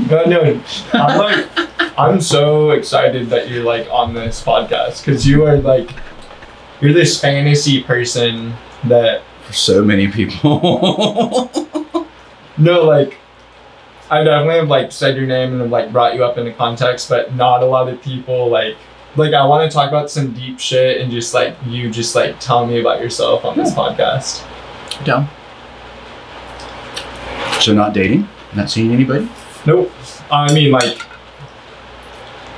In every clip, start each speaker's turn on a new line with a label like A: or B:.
A: No, I'm so excited that you're like on this podcast because you are like, you're this fantasy person that
B: for so many people.
A: no, like I definitely have like said your name and have like brought you up into context, but not a lot of people like I want to talk about some deep shit and just like you just like tell me about yourself on this podcast.
B: Down. So not dating? Not seeing anybody?
A: Nope. I mean, like,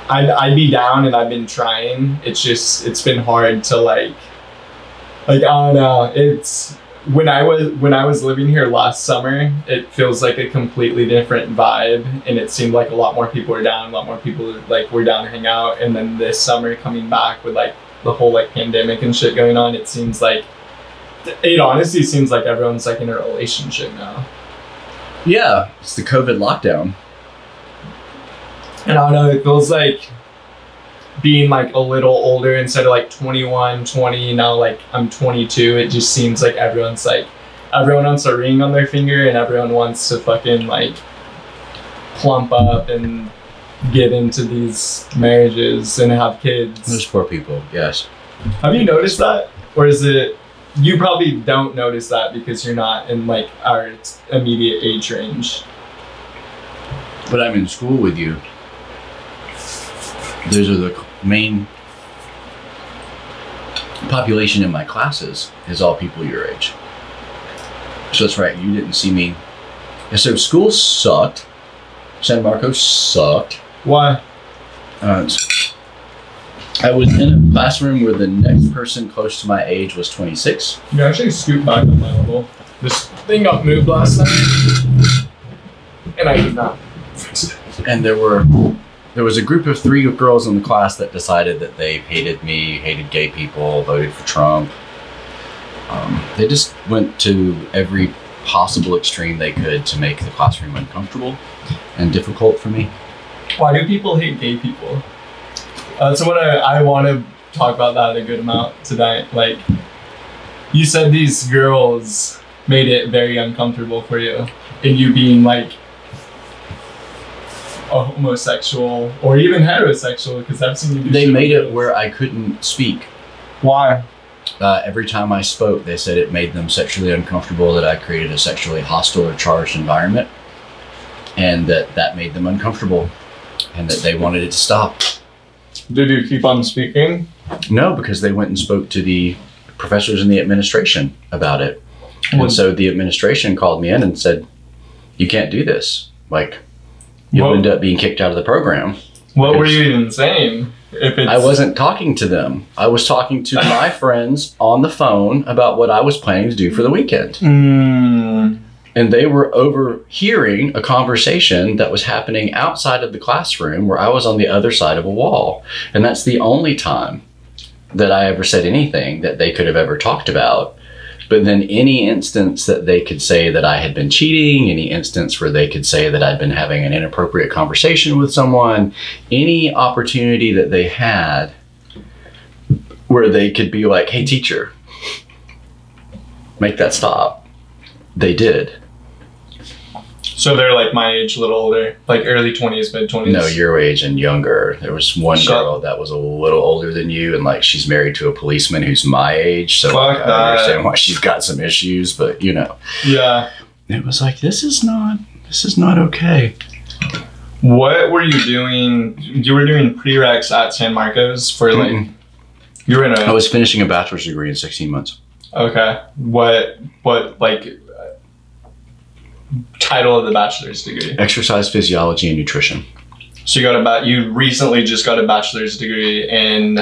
A: I'd be down and I've been trying. It's been hard to like I don't know. It's when I was living here last summer, it feels like a completely different vibe, and it seemed like a lot more people were down, a lot more people like were down to hang out. And then this summer coming back with like the whole like pandemic and shit going on, it honestly seems like everyone's like in a relationship now.
B: Yeah, it's the COVID lockdown.
A: And I don't know, it feels like being like a little older instead of like 21, 20, now like I'm 22. It just seems like everyone wants a ring on their finger and everyone wants to fucking like plump up and get into these marriages and have kids.
B: Those poor people, yes.
A: Have you noticed that? Or is it, you probably don't notice that because you're not in like our immediate age range.
B: But I'm in school with you. Those are the main population in my classes is all people your age. So that's right, you didn't see me. And so school sucked. San Marcos sucked.
A: Why?
B: I was in a classroom where the next person close to my age was 26.
A: You can actually scoot back on my level. This thing got moved last night, and I did not.
B: And there was a group of 3 girls in the class that decided that they hated me, hated gay people, voted for Trump. They just went to every possible extreme they could to make the classroom uncomfortable and difficult for me.
A: Why do people hate gay people? So what I want to talk about that a good amount tonight. Like, you said these girls made it very uncomfortable for you, and you being like a homosexual or even heterosexual, because I've seen you do
B: They made it where I couldn't speak.
A: Why?
B: Every time I spoke, they said it made them sexually uncomfortable, that I created a sexually hostile or charged environment, and that made them uncomfortable, and that they wanted it to stop.
A: Did you keep on speaking?
B: No, because they went and spoke to the professors in the administration about it. And so the administration called me in and said, you can't do this. Like, you'll end up being kicked out of the program.
A: What were you even saying?
B: I wasn't talking to them. I was talking to my friends on the phone about what I was planning to do for the weekend. And they were overhearing a conversation that was happening outside of the classroom where I was on the other side of a wall. And that's the only time that I ever said anything that they could have ever talked about. But then any instance that they could say that I had been cheating, any instance where they could say that I'd been having an inappropriate conversation with someone, any opportunity that they had where they could be like, hey, teacher, make that stop. They did.
A: So they're like my age, a little older, like early 20s, mid 20s?
B: No, your age and younger. There was one girl that was a little older than you, and like she's married to a policeman who's my age, so like, I understand why she's got some issues, but you know. Yeah. It was like, this is not okay.
A: What were you doing? You were doing prereqs at San Marcos for like, you were in
B: I was finishing a bachelor's degree in 16 months.
A: Okay. What like title of the bachelor's degree?
B: Exercise physiology and nutrition.
A: So you recently just got a bachelor's degree in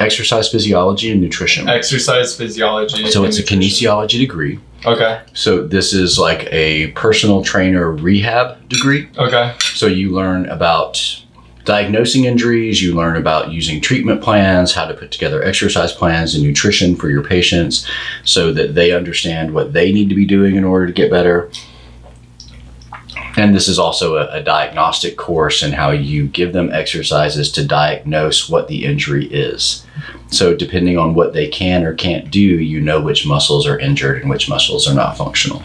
B: exercise physiology and nutrition.
A: Exercise physiology.
B: So it's a kinesiology degree.
A: Okay.
B: So this is like a personal trainer rehab degree. Okay. So you learn about diagnosing injuries, you learn about using treatment plans, how to put together exercise plans and nutrition for your patients so that they understand what they need to be doing in order to get better. And this is also a diagnostic course in how you give them exercises to diagnose what the injury is. So depending on what they can or can't do, you know which muscles are injured and which muscles are not functional.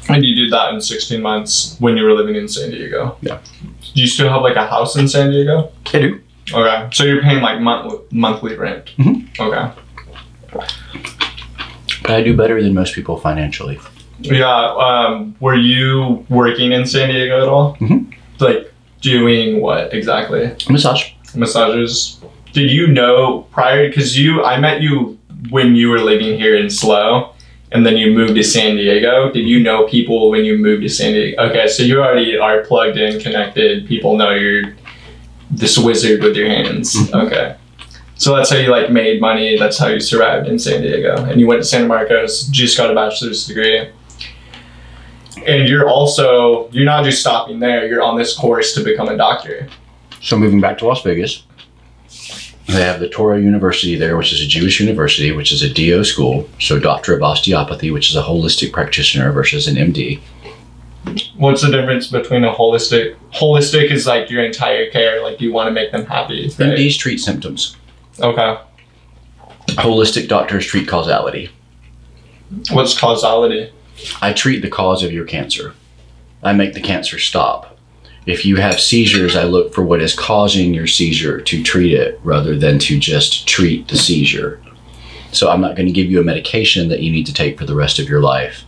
A: And you did that in 16 months when you were living in San Diego?
B: Yeah.
A: Do you still have like a house in San Diego?
B: I do.
A: Okay. So you're paying like monthly rent?
B: Mm-hmm.
A: Okay.
B: But I do better than most people financially.
A: Yeah. Were you working in San Diego at all?
B: Mm-hmm.
A: Like doing what exactly?
B: Massage.
A: Massages. Did you know prior, because I met you when you were living here in SLO, and then you moved to San Diego. Did you know people when you moved to San Diego? Okay, so you already are plugged in, connected. People know you're this wizard with your hands. Okay. So that's how you like made money. That's how you survived in San Diego. And you went to Santa Marcos, just got a bachelor's degree. And you're not just stopping there, you're on this course to become a doctor.
B: So moving back to Las Vegas, they have the Torah University there, which is a Jewish university, which is a DO school. So Doctor of Osteopathy, which is a holistic practitioner versus an MD.
A: What's the difference between a holistic? Holistic is like your entire care. Like you want to make them happy. Right?
B: MDs treat symptoms.
A: Okay.
B: Holistic doctors treat causality.
A: What's causality?
B: I treat the cause of your cancer. I make the cancer stop. If you have seizures, I look for what is causing your seizure to treat it rather than to just treat the seizure. So I'm not going to give you a medication that you need to take for the rest of your life.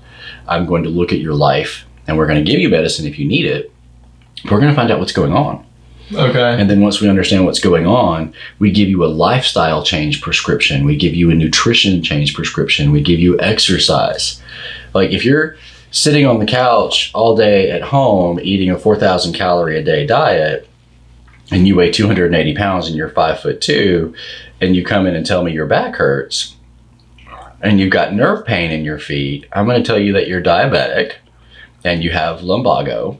B: I'm going to look at your life and we're going to give you medicine if you need it. We're going to find out what's going on.
A: Okay.
B: And then once we understand what's going on, we give you a lifestyle change prescription. We give you a nutrition change prescription. We give you exercise. Like if you're sitting on the couch all day at home eating a 4,000 calorie a day diet and you weigh 280 pounds and you're 5'2", and you come in and tell me your back hurts and you've got nerve pain in your feet, I'm going to tell you that you're diabetic and you have lumbago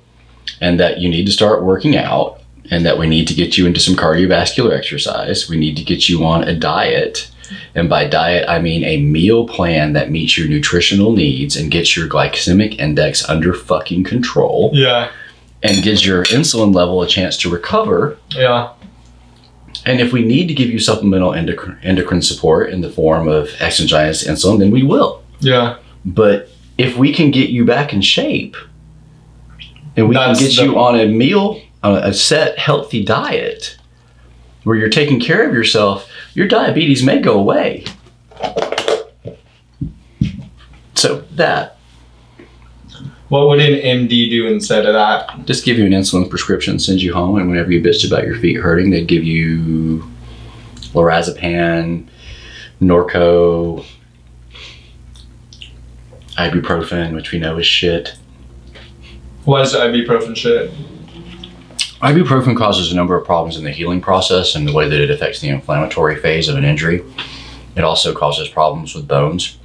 B: and that you need to start working out and that we need to get you into some cardiovascular exercise. We need to get you on a diet. And by diet, I mean a meal plan that meets your nutritional needs and gets your glycemic index under fucking control.
A: Yeah.
B: And gives your insulin level a chance to recover.
A: Yeah.
B: And if we need to give you supplemental endocrine support in the form of exogenous insulin, then we will.
A: Yeah.
B: But if we can get you back in shape and we can get you on a set healthy diet where you're taking care of yourself, your diabetes may go away. So that.
A: What would an MD do instead of that?
B: Just give you an insulin prescription, send you home, and whenever you bitched about your feet hurting, they'd give you lorazepam, Norco, ibuprofen, which we know is shit.
A: What is ibuprofen shit?
B: Ibuprofen causes a number of problems in the healing process and the way that it affects the inflammatory phase of an injury. It also causes problems with bones.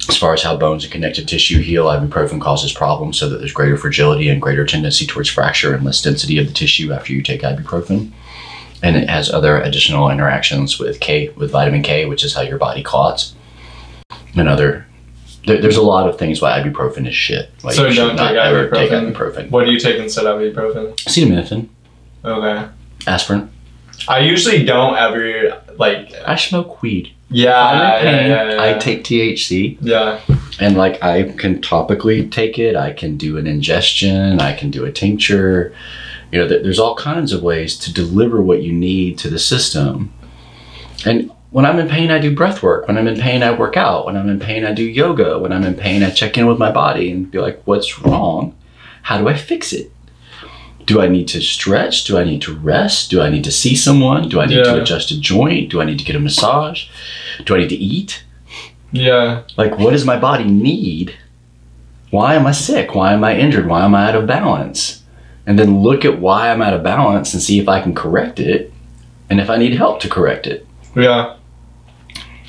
B: As far as how bones and connective tissue heal, ibuprofen causes problems so that there's greater fragility and greater tendency towards fracture and less density of the tissue after you take ibuprofen. And it has other additional interactions with vitamin K, which is how your body clots. And there's a lot of things why ibuprofen is shit. Why
A: so
B: you
A: don't take
B: ibuprofen.
A: What do you take instead of ibuprofen?
B: Acetaminophen.
A: Okay.
B: Aspirin.
A: I usually don't ever like.
B: I smoke weed.
A: Yeah,
B: I'm in pain,
A: yeah.
B: I take THC.
A: Yeah.
B: And like I can topically take it. I can do an ingestion. I can do a tincture. You know, there's all kinds of ways to deliver what you need to the system. And when I'm in pain, I do breath work. When I'm in pain, I work out. When I'm in pain, I do yoga. When I'm in pain, I check in with my body and be like, what's wrong? How do I fix it? Do I need to stretch? Do I need to rest? Do I need to see someone? Do I need to adjust a joint? Do I need to get a massage? Do I need to eat?
A: Yeah.
B: Like, what does my body need? Why am I sick? Why am I injured? Why am I out of balance? And then look at why I'm out of balance and see if I can correct it and if I need help to correct it.
A: Yeah.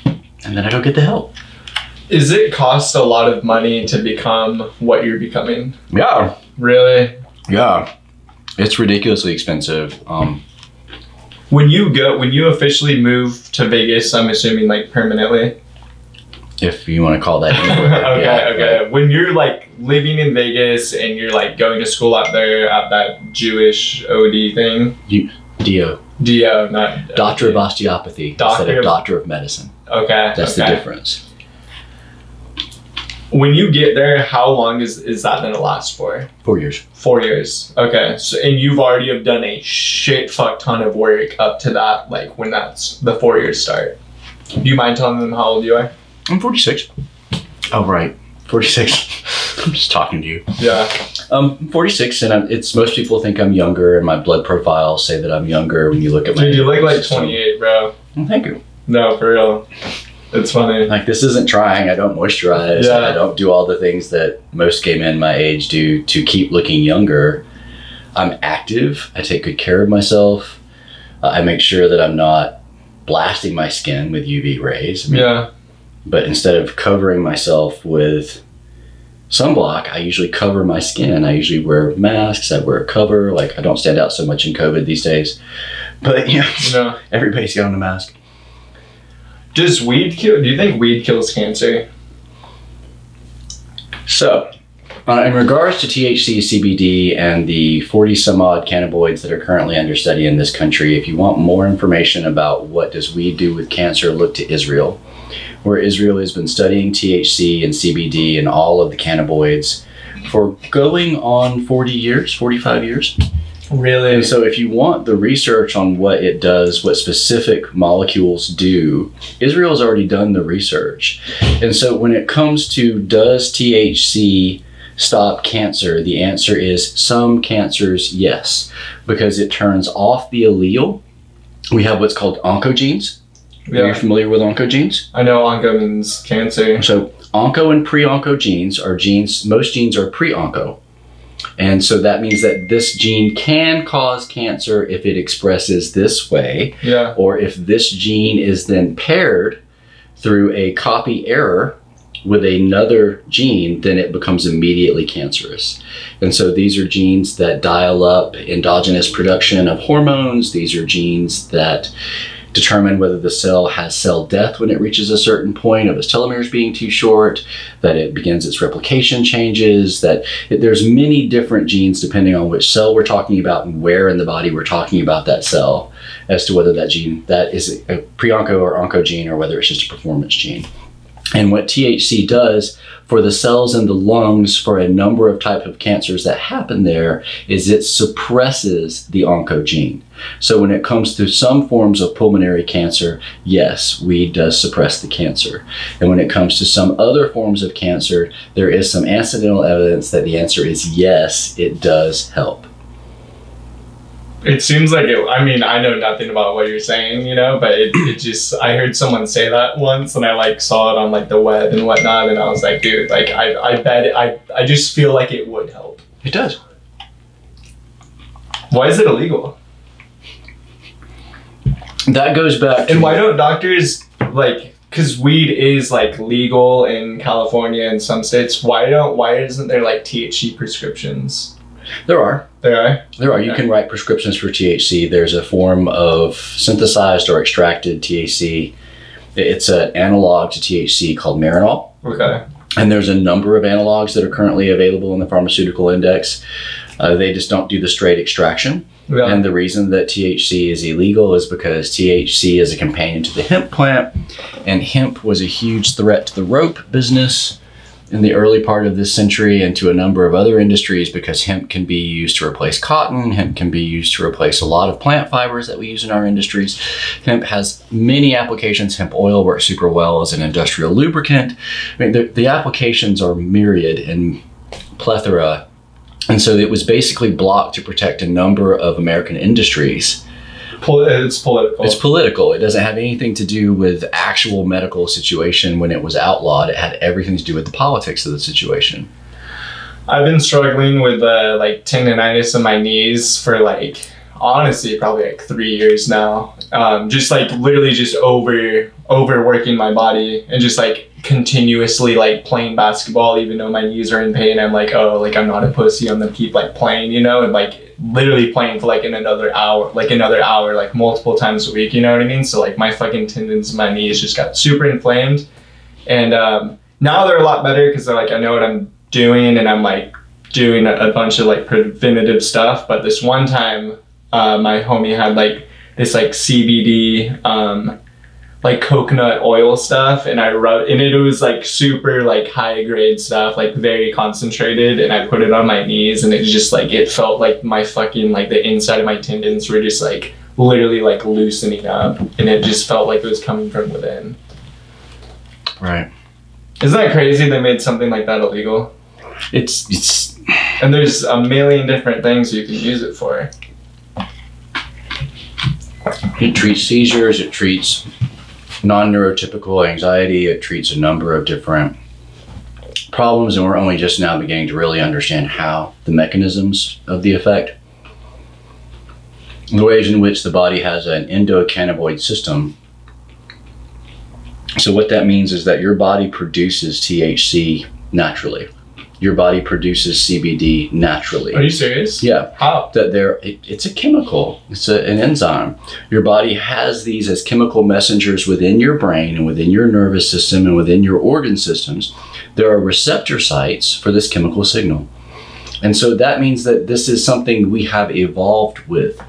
B: And then I go get the help.
A: Is it cost a lot of money to become what you're becoming?
B: Yeah.
A: Really?
B: Yeah. It's ridiculously expensive.
A: When you officially move to Vegas, I'm assuming like permanently.
B: If you want to call that anywhere.
A: Okay.
B: Right.
A: When you're like living in Vegas and you're like going to school out there at that Jewish OD thing. DO, not
B: Doctor of Osteopathy instead of Doctor of Medicine.
A: Okay.
B: That's the difference.
A: When you get there, how long is that gonna last for?
B: 4 years.
A: 4 years. Okay. So, and you've already have done a shit fuck ton of work up to that, like when that's the 4 years start. Do you mind telling them how old you are?
B: I'm 46. Oh, right. 46. I'm just talking to you.
A: Yeah.
B: I'm 46, and it's most people think I'm younger, and my blood profiles say that I'm younger when you look at my.
A: Dude, you look like 28, bro.
B: Well, thank you.
A: No, for real. It's funny.
B: Like, this isn't trying. I don't moisturize.
A: Yeah.
B: I don't do all the things that most gay men my age do to keep looking younger. I'm active. I take good care of myself. I make sure that I'm not blasting my skin with UV rays. I mean,
A: Yeah.
B: But instead of covering myself with sunblock, I usually cover my skin. I usually wear masks. I wear a cover. Like, I don't stand out so much in COVID these days. But, you know, everybody's got on a mask.
A: Does weed kill? Do you think weed kills cancer?
B: So, in regards to THC, CBD, and the 40 some odd cannabinoids that are currently under study in this country, if you want more information about what does weed do with cancer, look to Israel, where Israel has been studying THC and CBD and all of the cannabinoids for going on 40 years, 45 years.
A: Really?
B: And so if you want the research on what it does, what specific molecules do, Israel's already done the research. And so when it comes to does THC stop cancer, the answer is some cancers, yes, because it turns off the allele. We have what's called oncogenes.
A: Yeah.
B: Are you familiar with oncogenes?
A: I know onco means cancer.
B: So onco and pre-onco genes are genes, most genes are pre-onco. And so that means that this gene can cause cancer if it expresses this way,
A: Yeah.
B: or if this gene is then paired through a copy error with another gene, then it becomes immediately cancerous. And so these are genes that dial up endogenous production of hormones. These are genes that determine whether the cell has cell death when it reaches a certain point of its telomeres being too short, that it begins its replication changes, there's many different genes depending on which cell we're talking about and where in the body we're talking about that cell as to whether that gene, that is a pre-onco or onco gene or whether it's just a performance gene. And what THC does for the cells in the lungs for a number of type of cancers that happen there is it suppresses the oncogene. So when it comes to some forms of pulmonary cancer, yes, weed does suppress the cancer. And when it comes to some other forms of cancer, there is some incidental evidence that the answer is yes, it does help.
A: It seems like it, I mean, I know nothing about what you're saying, you know, but it just, I heard someone say that once and I like saw it on like the web and whatnot. And I was like, dude, like I bet I just feel like it would help.
B: It does.
A: Why is it illegal?
B: That goes back to,
A: and why don't doctors like, because weed is like legal in California and some states, why isn't there like THC prescriptions?
B: There are.
A: There are?
B: There are. You can write prescriptions for THC. There's a form of synthesized or extracted THC. It's an analog to THC called Marinol.
A: Okay.
B: And there's a number of analogs that are currently available in the pharmaceutical index. They just don't do the straight extraction.
A: Yeah.
B: And the reason that THC is illegal is because THC is a companion to the hemp plant, and hemp was a huge threat to the rope business in the early part of this century and to a number of other industries, because hemp can be used to replace cotton. Hemp can be used to replace a lot of plant fibers that we use in our industries. Hemp has many applications. Hemp oil works super well as an industrial lubricant. I mean, the applications are myriad and plethora. And so it was basically blocked to protect a number of American industries.
A: It's political.
B: It's political. It doesn't have anything to do with actual medical situation when it was outlawed. It had everything to do with the politics of the situation.
A: I've been struggling with like tendonitis in my knees for like, honestly, probably like 3 years now. Just like literally just overworking my body and just like continuously like playing basketball even though my knees are in pain. I'm like, oh, like I'm not a pussy, I'm gonna keep like playing, you know, and like literally playing for like another hour, like multiple times a week, you know what I mean? So like my fucking tendons in my knees just got super inflamed, and now they're a lot better because they're like, I know what I'm doing and I'm like doing a bunch of like preventative stuff. But this one time my homie had like this like CBD like coconut oil stuff, and I rubbed, and it was like super like high grade stuff, like very concentrated, and I put it on my knees, and it just like, it felt like my fucking, like the inside of my tendons were just like literally like loosening up, and it just felt like it was coming from within.
B: Right.
A: Isn't that crazy they made something like that illegal?
B: It's
A: And there's a million different things you can use it for.
B: It treats seizures, it treats non-neurotypical anxiety, it treats a number of different problems, and we're only just now beginning to really understand how the mechanisms of the effect, the ways in which the body has an endocannabinoid system. So what that means is that your body produces THC naturally. Your body produces CBD naturally.
A: Are you serious?
B: Yeah.
A: How?
B: It's a chemical. It's an enzyme. Your body has these as chemical messengers within your brain and within your nervous system and within your organ systems. There are receptor sites for this chemical signal. And so that means that this is something we have evolved with.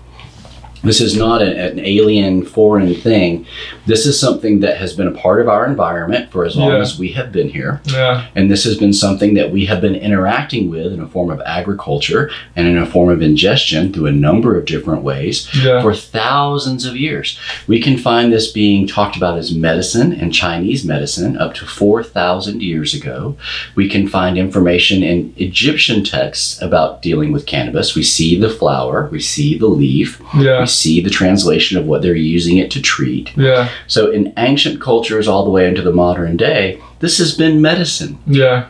B: This is not an alien, foreign thing. This is something that has been a part of our environment for as long as we have been here.
A: Yeah.
B: And this has been something that we have been interacting with in a form of agriculture and in a form of ingestion through a number of different ways for thousands of years. We can find this being talked about as medicine and Chinese medicine up to 4,000 years ago. We can find information in Egyptian texts about dealing with cannabis. We see the flower, we see the leaf, we see the translation of what they're using it to treat.
A: Yeah.
B: So in ancient cultures all the way into the modern day, this has been medicine.
A: Yeah.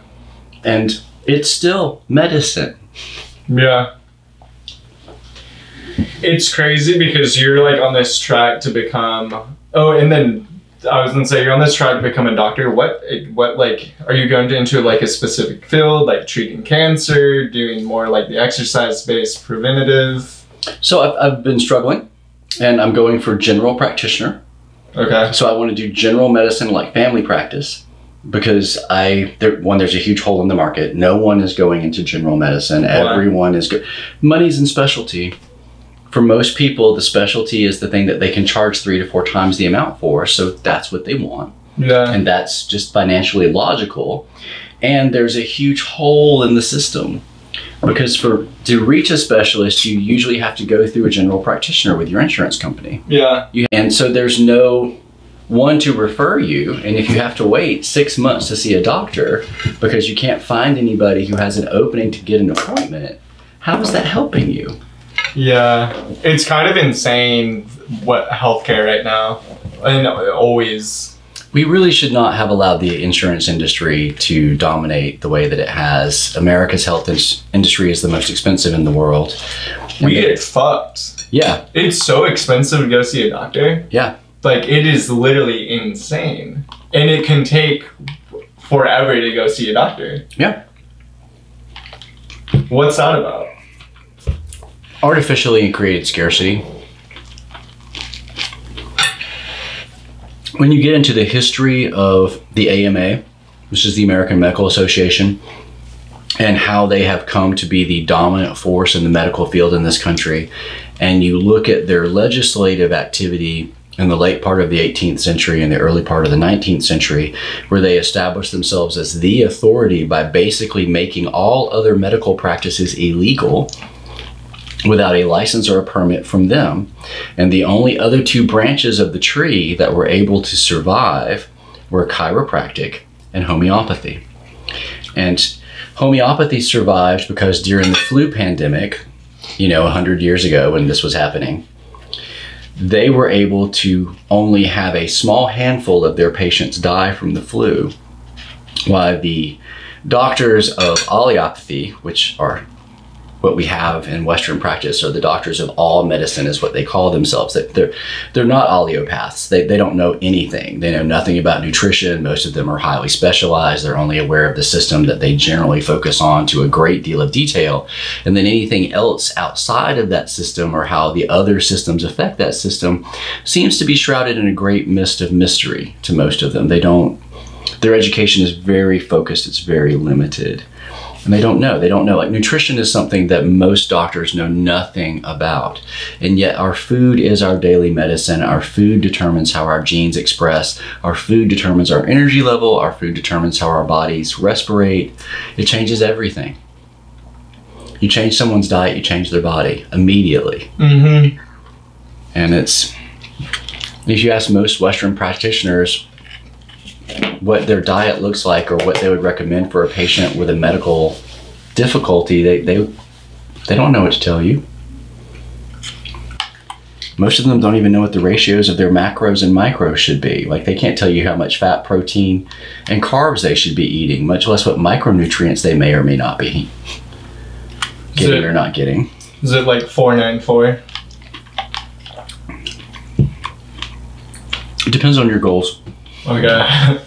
B: And it's still medicine.
A: Yeah. It's crazy because you're like on this track to become, and then I was gonna say you're on this track to become a doctor. What like, are you going into like a specific field, like treating cancer, doing more like the exercise-based preventative?
B: So I've been struggling, and I'm going for general practitioner.
A: Okay.
B: So I want to do general medicine like family practice, because there's a huge hole in the market. No one is going into general medicine. Why? Everyone is money's in specialty. For most people, the specialty is the thing that they can charge 3 to 4 times the amount for. So that's what they want. Yeah. And that's just financially logical. And there's a huge hole in the system. Because to reach a specialist, you usually have to go through a general practitioner with your insurance company. Yeah. And so there's no one to refer you. And if you have to wait 6 months to see a doctor because you can't find anybody who has an opening to get an appointment, how is that helping you?
A: Yeah. It's kind of insane what healthcare right now, and always.
B: We really should not have allowed the insurance industry to dominate the way that it has. America's health industry is the most expensive in the world.
A: We get fucked. Yeah. It's so expensive to go see a doctor. Yeah. Like, it is literally insane. And it can take forever to go see a doctor. Yeah. What's that about?
B: Artificially created scarcity. When you get into the history of the AMA, which is the American Medical Association, and how they have come to be the dominant force in the medical field in this country, and you look at their legislative activity in the late part of the 18th century and the early part of the 19th century, where they established themselves as the authority by basically making all other medical practices illegal without a license or a permit from them. And the only other 2 branches of the tree that were able to survive were chiropractic and homeopathy. And homeopathy survived because during the flu pandemic, 100 years ago when this was happening, they were able to only have a small handful of their patients die from the flu, while the doctors of allopathy, which are what we have in Western practice, or the doctors of all medicine is what they call themselves. They're not allopaths. They don't know anything. They know nothing about nutrition. Most of them are highly specialized. They're only aware of the system that they generally focus on to a great deal of detail. And then anything else outside of that system, or how the other systems affect that system, seems to be shrouded in a great mist of mystery to most of them. Their education is very focused. It's very limited. And they don't know. They don't know. Like, nutrition is something that most doctors know nothing about. And yet our food is our daily medicine. Our food determines how our genes express. Our food determines our energy level. Our food determines how our bodies respirate. It changes everything. You change someone's diet, you change their body immediately.
A: Mm-hmm.
B: And if you ask most Western practitioners what their diet looks like or what they would recommend for a patient with a medical difficulty, they don't know what to tell you. Most of them don't even know what the ratios of their macros and micros should be. Like, they can't tell you how much fat, protein, and carbs they should be eating, much less what micronutrients they may or may not be getting or not getting.
A: Is it like 494?
B: It depends on your goals.
A: Okay.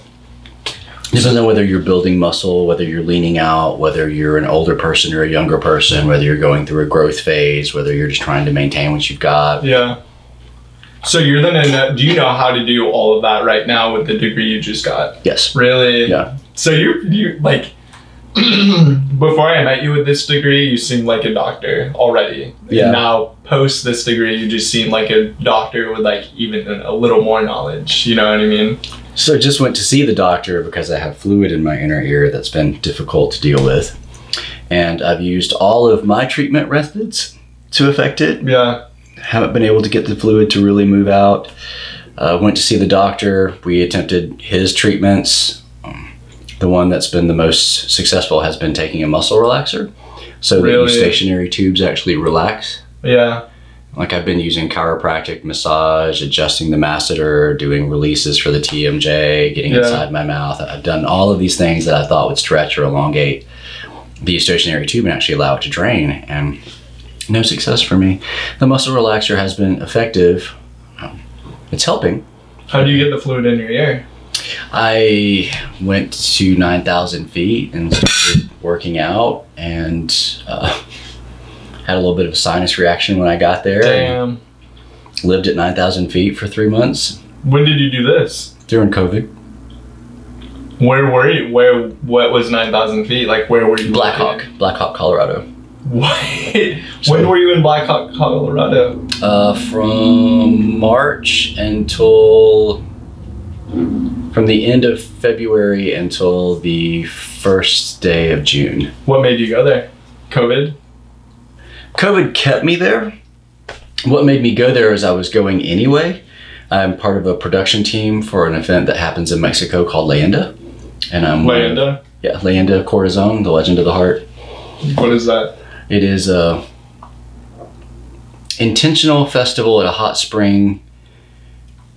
B: Depends on whether you're building muscle, whether you're leaning out, whether you're an older person or a younger person, whether you're going through a growth phase, whether you're just trying to maintain what you've got.
A: Yeah. So you're then do you know how to do all of that right now with the degree you just got?
B: Yes.
A: Really?
B: Yeah.
A: So you like, before I met you with this degree, you seemed like a doctor already.
B: Yeah.
A: And now post this degree, you just seem like a doctor with like even a little more knowledge. You know what I mean?
B: So I just went to see the doctor because I have fluid in my inner ear that's been difficult to deal with. And I've used all of my treatment methods to affect it.
A: Yeah.
B: Haven't been able to get the fluid to really move out. Went to see the doctor. We attempted his treatments. The one that's been the most successful has been taking a muscle relaxer. So that your stationary tubes actually relax.
A: Yeah.
B: Like, I've been using chiropractic massage, adjusting the masseter, doing releases for the TMJ, getting inside my mouth. I've done all of these things that I thought would stretch or elongate the stationary tube and actually allow it to drain, and no success for me. The muscle relaxer has been effective. It's helping.
A: How do you get the fluid in your ear?
B: I went to 9,000 feet and started working out, and had a little bit of a sinus reaction when I got there.
A: Damn.
B: Lived at 9,000 feet for 3 months.
A: When did you do this?
B: During COVID.
A: Where were you? What was 9,000 feet? Like, where were you?
B: Black Hawk, Colorado.
A: What? When were you in Black Hawk, Colorado?
B: From March until, from the end of February until the first day of June.
A: What made you go there? COVID?
B: COVID kept me there. What made me go there is I was going anyway. I'm part of a production team for an event that happens in Mexico called Leyenda. And I'm
A: Leyenda?
B: Yeah, Leyenda Corazon, the Legend of the Heart.
A: What is that?
B: It is a intentional festival at a hot spring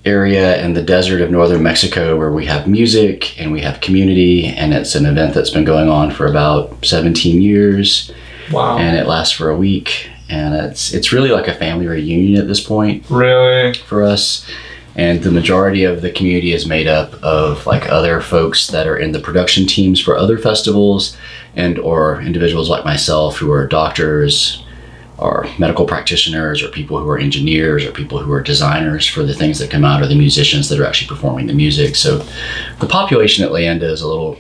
B: area in the desert of northern Mexico where we have music and we have community, and it's an event that's been going on for about 17 years.
A: Wow.
B: And it lasts for a week, and it's really like a family reunion at this point.
A: Really?
B: For us. And the majority of the community is made up of like other folks that are in the production teams for other festivals, and or individuals like myself who are doctors or medical practitioners or people who are engineers or people who are designers for the things that come out, or the musicians that are actually performing the music. So the population at Leyenda is a little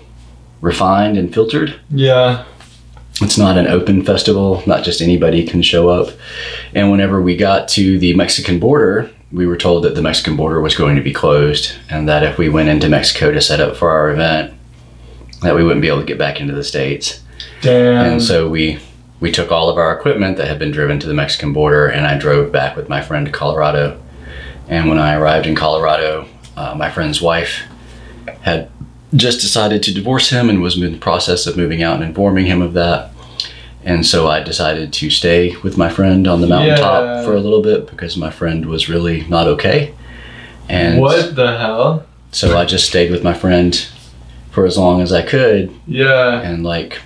B: refined and filtered.
A: Yeah.
B: It's not an open festival, not just anybody can show up. And whenever we got to the Mexican border, we were told that the Mexican border was going to be closed, and that if we went into Mexico to set up for our event, that we wouldn't be able to get back into the States.
A: Damn.
B: And so we took all of our equipment that had been driven to the Mexican border, and I drove back with my friend to Colorado. And when I arrived in Colorado, my friend's wife had just decided to divorce him and was in the process of moving out and informing him of that. And so I decided to stay with my friend on the mountaintop for a little bit because my friend was really not okay. And
A: what the hell?
B: So I just stayed with my friend for as long as I could.
A: Yeah.
B: And like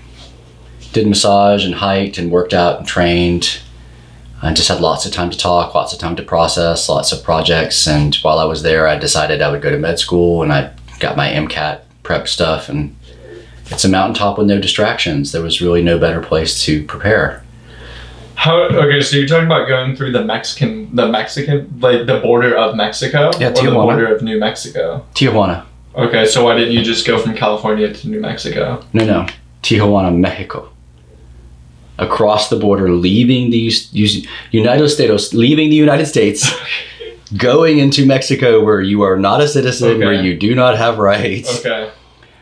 B: did massage and hiked and worked out and trained. I just had lots of time to talk, lots of time to process, lots of projects. And while I was there, I decided I would go to med school, and I got my MCAT prep stuff, and it's a mountaintop with no distractions. There was really no better place to prepare.
A: Okay, so you're talking about going through the Mexican, like the border of Mexico?
B: Yeah,
A: or
B: Tijuana.
A: The border of New Mexico?
B: Tijuana.
A: Okay, so why didn't you just go from California to New Mexico?
B: No. Tijuana, Mexico. Across the border, leaving the United States, going into Mexico where you are not a citizen, where you do not have rights.
A: Okay.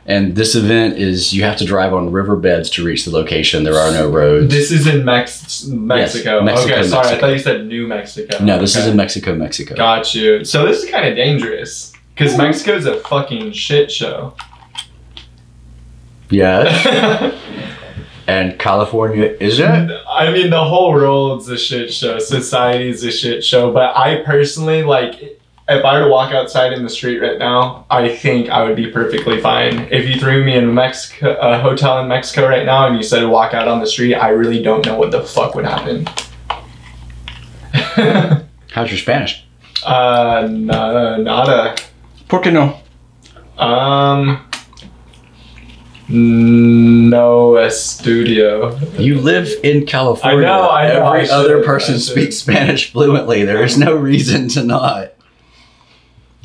B: And this event is, you have to drive on riverbeds to reach the location. There are no roads.
A: This is in Mexico.
B: Yes, Mexico.
A: Okay, sorry.
B: Mexico.
A: I thought you said New Mexico.
B: No, this is in Mexico, Mexico.
A: Got you. So this is kind of dangerous because Mexico is a fucking shit show.
B: Yeah. And California isn't?
A: I mean, the whole world's a shit show. Society's a shit show. But I personally, like, if I were to walk outside in the street right now, I think I would be perfectly fine. If you threw me in a hotel in Mexico right now and you said walk out on the street, I really don't know what the fuck would happen.
B: How's your Spanish?
A: Nada.
B: ¿Por qué no?
A: No estudio.
B: You live in California.
A: I know.
B: Every other person speaks Spanish fluently. There is no reason to not.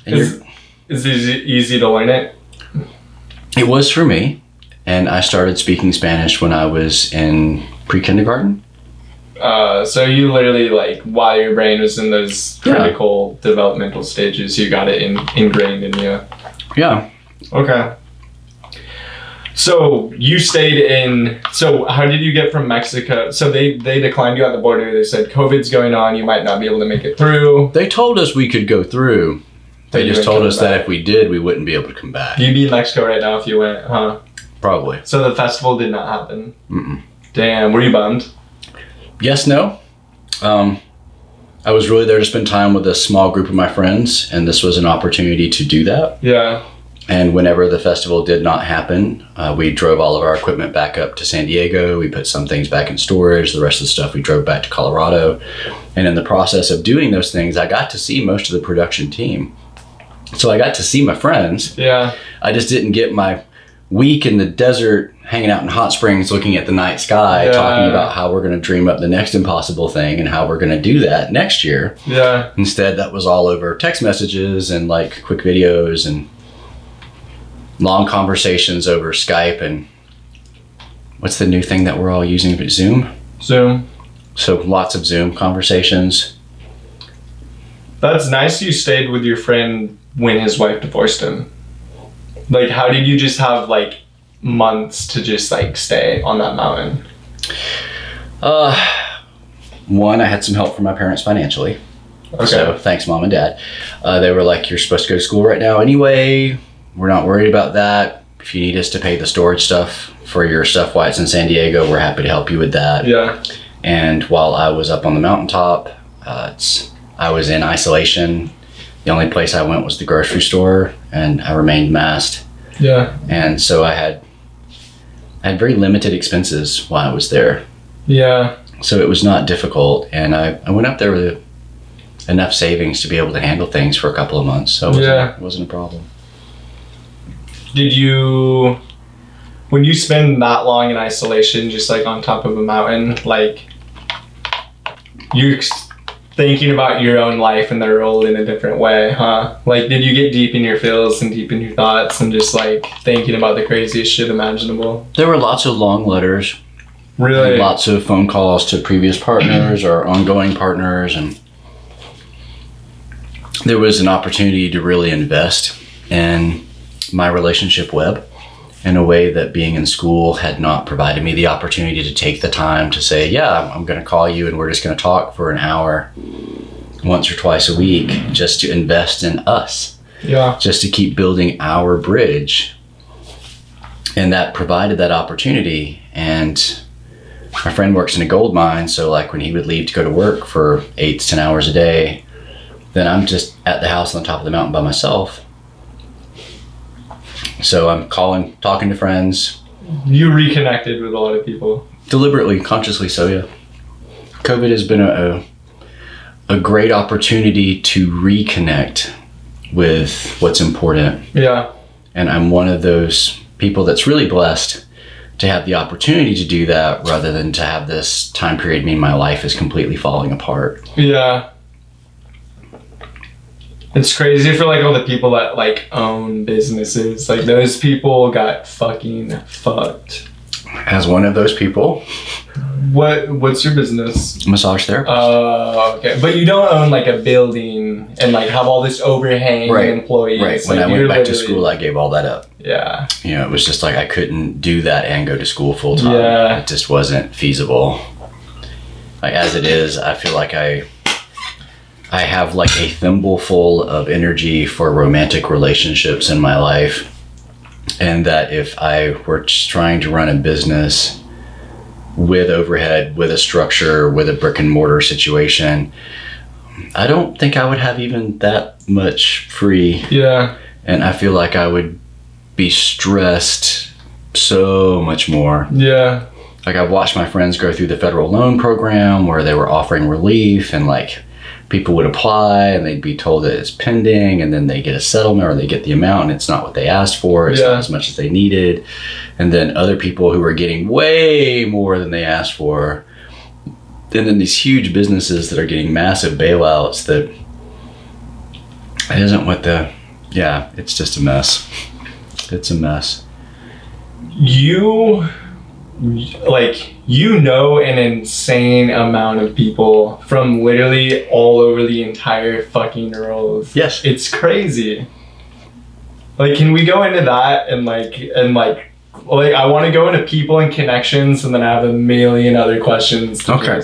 A: Is it easy to learn it?
B: It was for me, and I started speaking Spanish when I was in pre-kindergarten.
A: So you literally, like, while your brain was in those critical developmental stages, you got it ingrained in you.
B: Yeah.
A: Okay. So you stayed in, so how did you get from Mexico? So they declined you at the border. They said, COVID's going on, you might not be able to make it through.
B: They told us we could go through. They just told us that if we did, we wouldn't be able to come back.
A: You'd be in Mexico right now if you went, huh?
B: Probably.
A: So the festival did not happen?
B: Mm-mm.
A: Damn, were you bummed?
B: Yes, no. I was really there to spend time with a small group of my friends, and this was an opportunity to do that.
A: Yeah.
B: And whenever the festival did not happen, we drove all of our equipment back up to San Diego. We put some things back in storage. The rest of the stuff we drove back to Colorado. And in the process of doing those things, I got to see most of the production team. So I got to see my friends.
A: Yeah.
B: I just didn't get my week in the desert hanging out in hot springs looking at the night sky, talking about how we're going to dream up the next impossible thing and how we're going to do that next year.
A: Yeah.
B: Instead, that was all over text messages and like quick videos and long conversations over Skype and what's the new thing that we're all using? Zoom?
A: Zoom.
B: So lots of Zoom conversations.
A: That's nice you stayed with your friend when his wife divorced him. Like, how did you just have like months to just like stay on that mountain?
B: One, I had some help from my parents financially.
A: Okay.
B: So thanks, Mom and Dad. They were like, you're supposed to go to school right now anyway. We're not worried about that. If you need us to pay the storage stuff for your stuff while it's in San Diego, we're happy to help you with that.
A: Yeah.
B: And while I was up on the mountaintop, I was in isolation. The only place I went was the grocery store, and I remained masked.
A: Yeah.
B: And so I had very limited expenses while I was there.
A: Yeah.
B: So it was not difficult, and I went up there with enough savings to be able to handle things for a couple of months. So it wasn't a problem.
A: Did you, when you spend that long in isolation, just like on top of a mountain, like you're thinking about your own life and their role in a different way, huh? Like, did you get deep in your feels and deep in your thoughts and just like thinking about the craziest shit imaginable?
B: There were lots of long letters.
A: Really?
B: And lots of phone calls to previous partners or ongoing partners, and there was an opportunity to really invest in my relationship web in a way that being in school had not provided me the opportunity to take the time to say, yeah, I'm going to call you and we're just going to talk for an hour once or twice a week just to invest in us.
A: Yeah.
B: Just to keep building our bridge. And that provided that opportunity. And my friend works in a gold mine, so like when he would leave to go to work for 8 to 10 hours a day, then I'm just at the house on the top of the mountain by myself. So I'm calling, talking to friends.
A: You reconnected with a lot of people.
B: Deliberately, consciously so, yeah. COVID has been a great opportunity to reconnect with what's important.
A: Yeah.
B: And I'm one of those people that's really blessed to have the opportunity to do that rather than to have this time period mean my life is completely falling apart.
A: Yeah. It's crazy for like all the people that like own businesses. Like those people got fucking fucked.
B: As one of those people.
A: What's your business?
B: Massage therapist.
A: Oh, okay. But you don't own like a building and like have all this overhang employees.
B: Right. When
A: like,
B: I went back to school, I gave all that up.
A: Yeah.
B: You know, it was just like I couldn't do that and go to school full time.
A: Yeah.
B: It just wasn't feasible. Like as it is, I feel like I have like a thimbleful of energy for romantic relationships in my life. And that if I were trying to run a business with overhead, with a structure, with a brick and mortar situation, I don't think I would have even that much free.
A: Yeah.
B: And I feel like I would be stressed so much more.
A: Yeah.
B: Like I've watched my friends go through the federal loan program where they were offering relief, and like people would apply and they'd be told that it's pending, and then they get a settlement or they get the amount and it's not what they asked for. It's not as much as they needed. And then other people who are getting way more than they asked for. And then these huge businesses that are getting massive bailouts that isn't what it's just a mess. It's a mess.
A: You know an insane amount of people from literally all over the entire fucking world.
B: Yes.
A: It's crazy. Like, can we go into that and I want to go into people and connections, and then I have a million other questions.
B: Okay.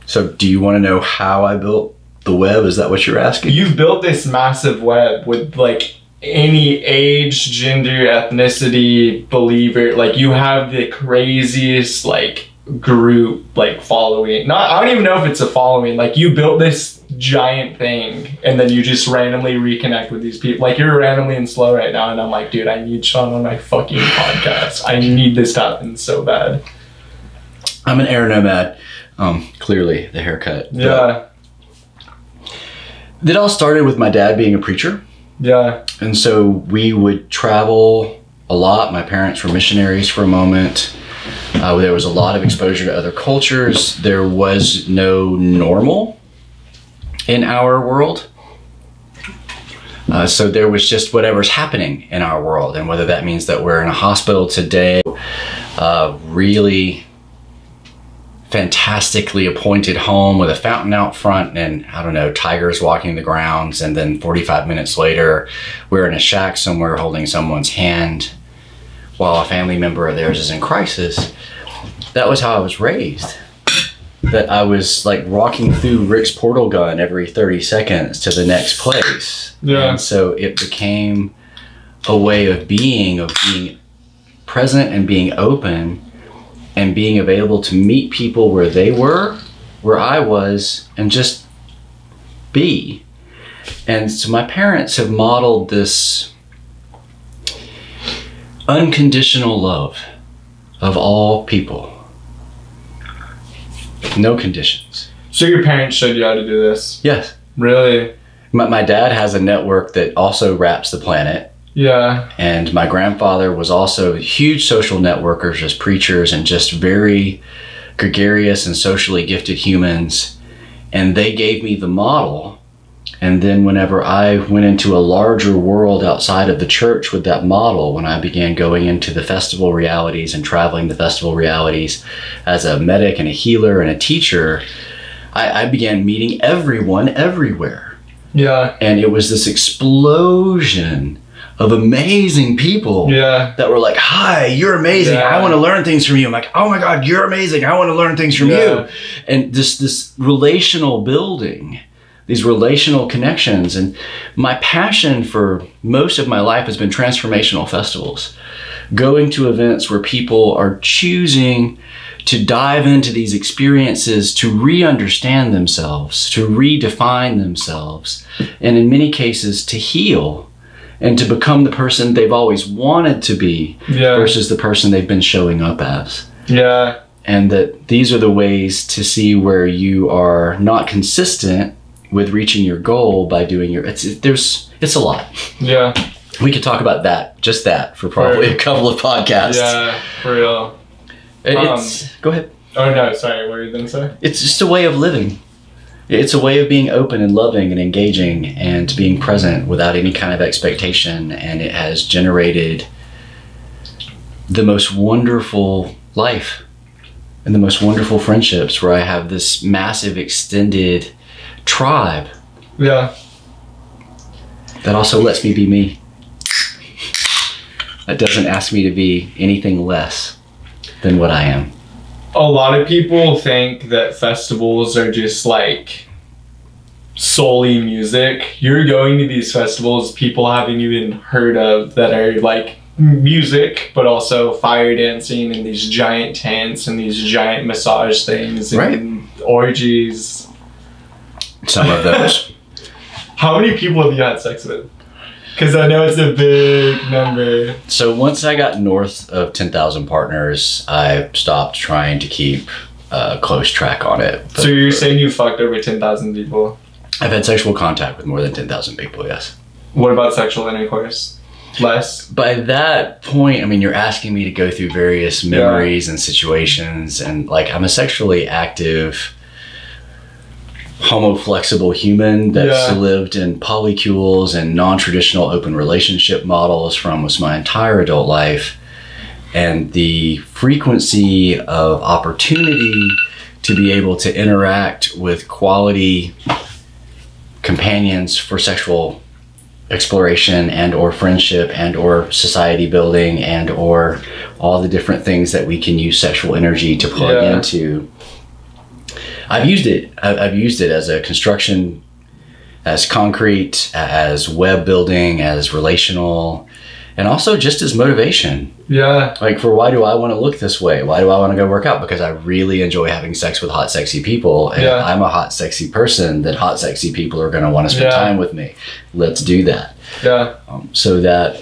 B: So do you want to know how I built the web? Is that what you're asking?
A: You've built this massive web with like any age, gender, ethnicity, believer. Like you have the craziest like group like following. I don't even know if it's a following. Like you built this giant thing and then you just randomly reconnect with these people. Like you're randomly in SLO right now, and I'm like, dude, I need Shawn on my fucking podcast. I need this to happen so bad.
B: I'm an air nomad. Clearly the haircut.
A: Yeah.
B: It all started with my dad being a preacher.
A: Yeah.
B: And so we would travel a lot. My parents were missionaries for a moment. There was a lot of exposure to other cultures. There was no normal in our world. So there was just whatever's happening in our world. And whether that means that we're in a hospital today, really fantastically appointed home with a fountain out front and I don't know, tigers walking the grounds, and then 45 minutes later we're in a shack somewhere holding someone's hand while a family member of theirs is in crisis. That was how I was raised. That I was like walking through Rick's portal gun every 30 seconds to the next place.
A: Yeah.
B: And so it became a way of being present and being open and being available to meet people where they were, where I was, and just be. And so my parents have modeled this unconditional love of all people. No conditions.
A: So your parents showed you how to do this?
B: Yes.
A: Really?
B: My dad has a network that also wraps the planet.
A: Yeah.
B: And my grandfather was also huge social networkers as preachers and just very gregarious and socially gifted humans. And they gave me the model. And then whenever I went into a larger world outside of the church with that model, when I began going into the festival realities and traveling the festival realities as a medic and a healer and a teacher, I began meeting everyone everywhere.
A: Yeah.
B: And it was this explosion of amazing people that were like, hi, you're amazing. I want to learn things from you. I'm like, oh my God, you're amazing. I want to learn things from you. And this relational building, these relational connections. And my passion for most of my life has been transformational festivals, going to events where people are choosing to dive into these experiences to re-understand themselves, to redefine themselves, and in many cases to heal and to become the person they've always wanted to be versus the person they've been showing up as.
A: Yeah.
B: And that these are the ways to see where you are not consistent with reaching your goal by doing it's a lot. Yeah. We could talk about that, just that, for probably a couple of podcasts.
A: Yeah, for real.
B: Go ahead.
A: Oh no, sorry, what were you going to say?
B: It's just a way of living. It's a way of being open and loving and engaging and being present without any kind of expectation. And it has generated the most wonderful life and the most wonderful friendships, where I have this massive extended tribe.
A: Yeah.
B: That also lets me be me. That doesn't ask me to be anything less than what I am.
A: A lot of people think that festivals are just like solely music. You're going to these festivals people haven't even heard of that are like music, but also fire dancing and these giant tents and these giant massage things and orgies.
B: Some of those.
A: How many people have you had sex with? Because I know it's a big number.
B: So once I got north of 10,000 partners, I stopped trying to keep close track on it.
A: So you're saying you fucked over 10,000 people?
B: I've had sexual contact with more than 10,000 people, yes.
A: What about sexual intercourse? Less?
B: By that point, I mean, you're asking me to go through various memories and situations, and like, I'm a sexually active, homo-flexible human that's lived in polycules and non-traditional open relationship models for almost my entire adult life. And the frequency of opportunity to be able to interact with quality companions for sexual exploration and or friendship and or society building and or all the different things that we can use sexual energy to plug into. I've used it. I've used it as a construction, as concrete, as web building, as relational, and also just as motivation.
A: Yeah.
B: Like, for why do I want to look this way? Why do I want to go work out? Because I really enjoy having sex with hot, sexy people. And if I'm a hot, sexy person, then hot, sexy people are going to want to spend time with me. Let's do that.
A: Yeah.
B: So that...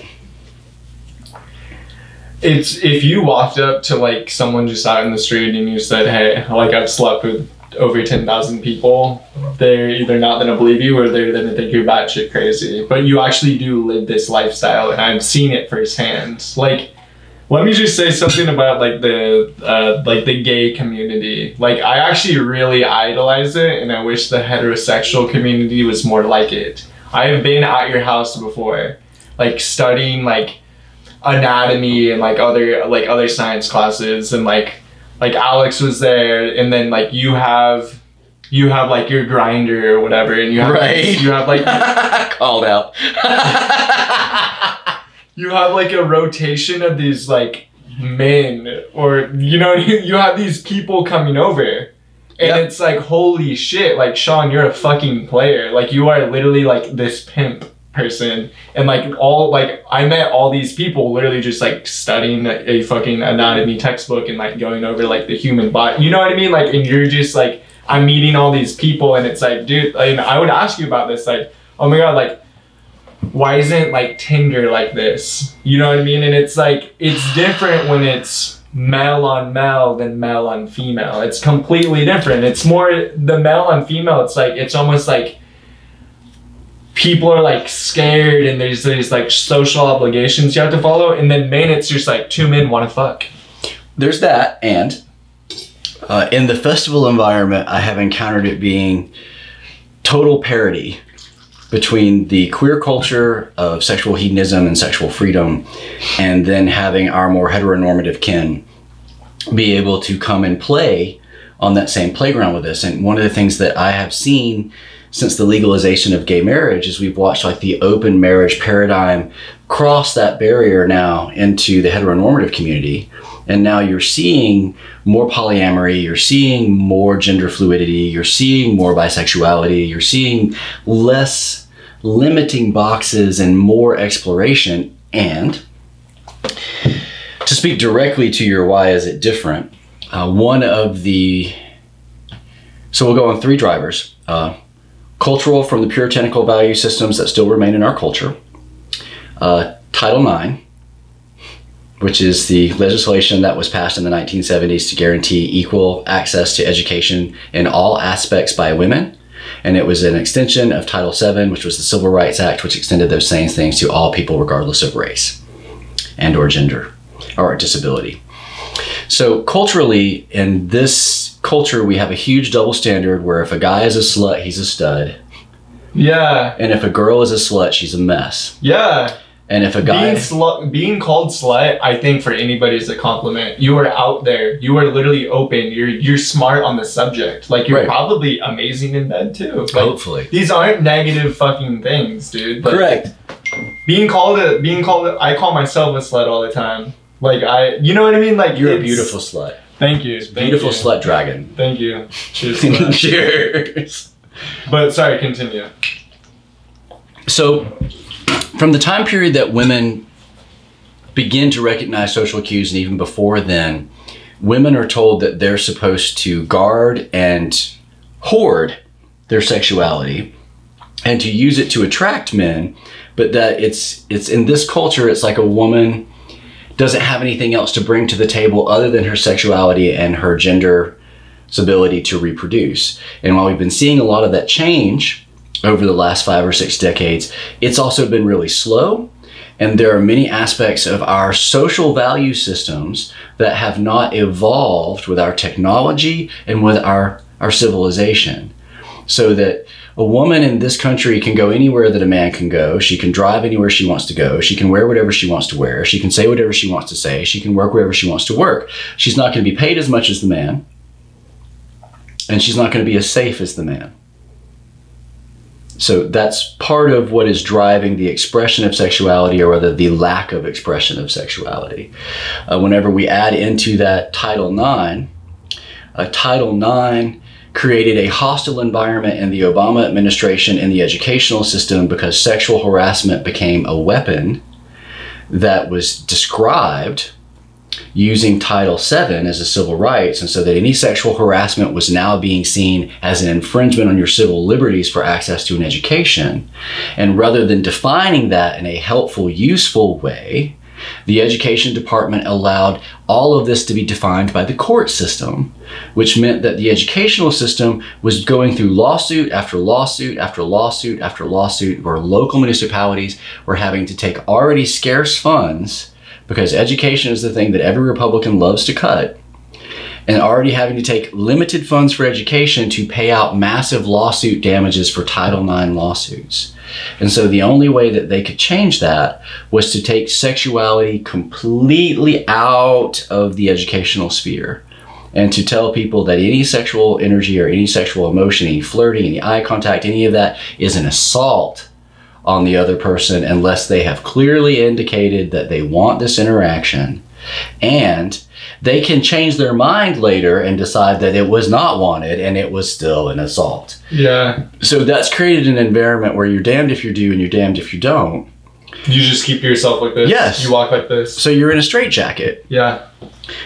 A: It's, if you walked up to like someone just out in the street and you said, hey, like I've slept with over 10,000 people, they're either not gonna believe you or they're gonna think you're batshit crazy. But you actually do live this lifestyle, and I've seen it firsthand. Like, let me just say something about like the gay community. Like, I actually really idolize it, and I wish the heterosexual community was more like it. I have been at your house before, like studying like anatomy and like other science classes, and like Alex was there, and then like you have like your grinder or whatever, and you have you have like
B: called out.
A: You have like a rotation of these like men, or you know, you have these people coming over, and it's like, holy shit, like Shawn, you're a fucking player. Like, you are literally like this pimp person. And like I met all these people literally just like studying a fucking anatomy textbook and like going over like the human body, you know what I mean? Like, and you're just like, I'm meeting all these people, and it's like, dude, and I would ask you about this, like, oh my god, like, why isn't like Tinder like this? You know what I mean? And it's like, it's different when it's male on male than male on female. It's completely different. It's more the male on female. It's like, it's almost like people are like scared, and there's like social obligations you have to follow. And then men, it's just like two men want to fuck. There's that.
B: And in the festival environment, I have encountered it being total parity between the queer culture of sexual hedonism and sexual freedom, and then having our more heteronormative kin be able to come and play on that same playground with us. And one of the things that I have seen since the legalization of gay marriage is we've watched like the open marriage paradigm cross that barrier now into the heteronormative community. And now you're seeing more polyamory, you're seeing more gender fluidity, you're seeing more bisexuality, you're seeing less limiting boxes and more exploration. And to speak directly to your why is it different, one of the, so we'll go on three drivers. Cultural, from the puritanical value systems that still remain in our culture. Title IX, which is the legislation that was passed in the 1970s to guarantee equal access to education in all aspects by women. And it was an extension of Title VII, which was the Civil Rights Act, which extended those same things to all people regardless of race and or gender or disability. So culturally, in this culture, we have a huge double standard where if a guy is a slut, he's a stud.
A: Yeah.
B: And if a girl is a slut, she's a mess.
A: Yeah.
B: And if a guy...
A: Being called slut, I think for anybody is a compliment. You are out there. You are literally open. You're smart on the subject. Like, you're probably amazing in bed, too. Like,
B: hopefully.
A: These aren't negative fucking things, dude. Like,
B: correct.
A: I call myself a slut all the time. Like, you know what I mean? Like,
B: you're a beautiful slut.
A: Thank you.
B: Beautiful slut dragon.
A: Thank you. Cheers.
B: Cheers.
A: But, sorry, continue.
B: So, from the time period that women begin to recognize social cues, and even before then, women are told that they're supposed to guard and hoard their sexuality and to use it to attract men, but that it's in this culture, it's like a woman doesn't have anything else to bring to the table other than her sexuality and her gender's ability to reproduce. And while we've been seeing a lot of that change over the last 5 or 6 decades, it's also been really slow. And there are many aspects of our social value systems that have not evolved with our technology and with our civilization. So that a woman in this country can go anywhere that a man can go. She can drive anywhere she wants to go. She can wear whatever she wants to wear. She can say whatever she wants to say. She can work wherever she wants to work. She's not going to be paid as much as the man. And she's not going to be as safe as the man. So that's part of what is driving the expression of sexuality, or rather the lack of expression of sexuality. Whenever we add into that Title IX, Title IX created a hostile environment in the Obama administration in the educational system because sexual harassment became a weapon that was described using Title VII as a civil rights, and so that any sexual harassment was now being seen as an infringement on your civil liberties for access to an education. And rather than defining that in a helpful, useful way, the education department allowed all of this to be defined by the court system, which meant that the educational system was going through lawsuit after lawsuit after lawsuit after lawsuit, where local municipalities were having to take already scarce funds, because education is the thing that every Republican loves to cut, and already having to take limited funds for education to pay out massive lawsuit damages for Title IX lawsuits. And so the only way that they could change that was to take sexuality completely out of the educational sphere, and to tell people that any sexual energy or any sexual emotion, any flirting, any eye contact, any of that is an assault on the other person unless they have clearly indicated that they want this interaction. And they can change their mind later and decide that it was not wanted and it was still an assault.
A: Yeah.
B: So that's created an environment where you're damned if you do and you're damned if you don't.
A: You just keep yourself like this.
B: Yes.
A: You walk like this.
B: So you're in a straitjacket.
A: Yeah.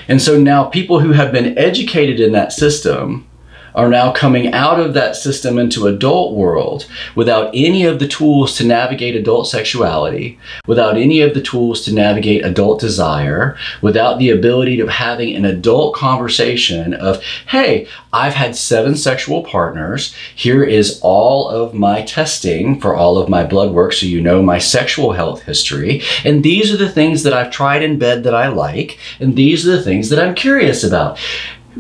B: And so now people who have been educated in that system are now coming out of that system into adult world without any of the tools to navigate adult sexuality, without any of the tools to navigate adult desire, without the ability of having an adult conversation of, hey, I've had 7 sexual partners. Here is all of my testing for all of my blood work, so you know my sexual health history. And these are the things that I've tried in bed that I like. And these are the things that I'm curious about.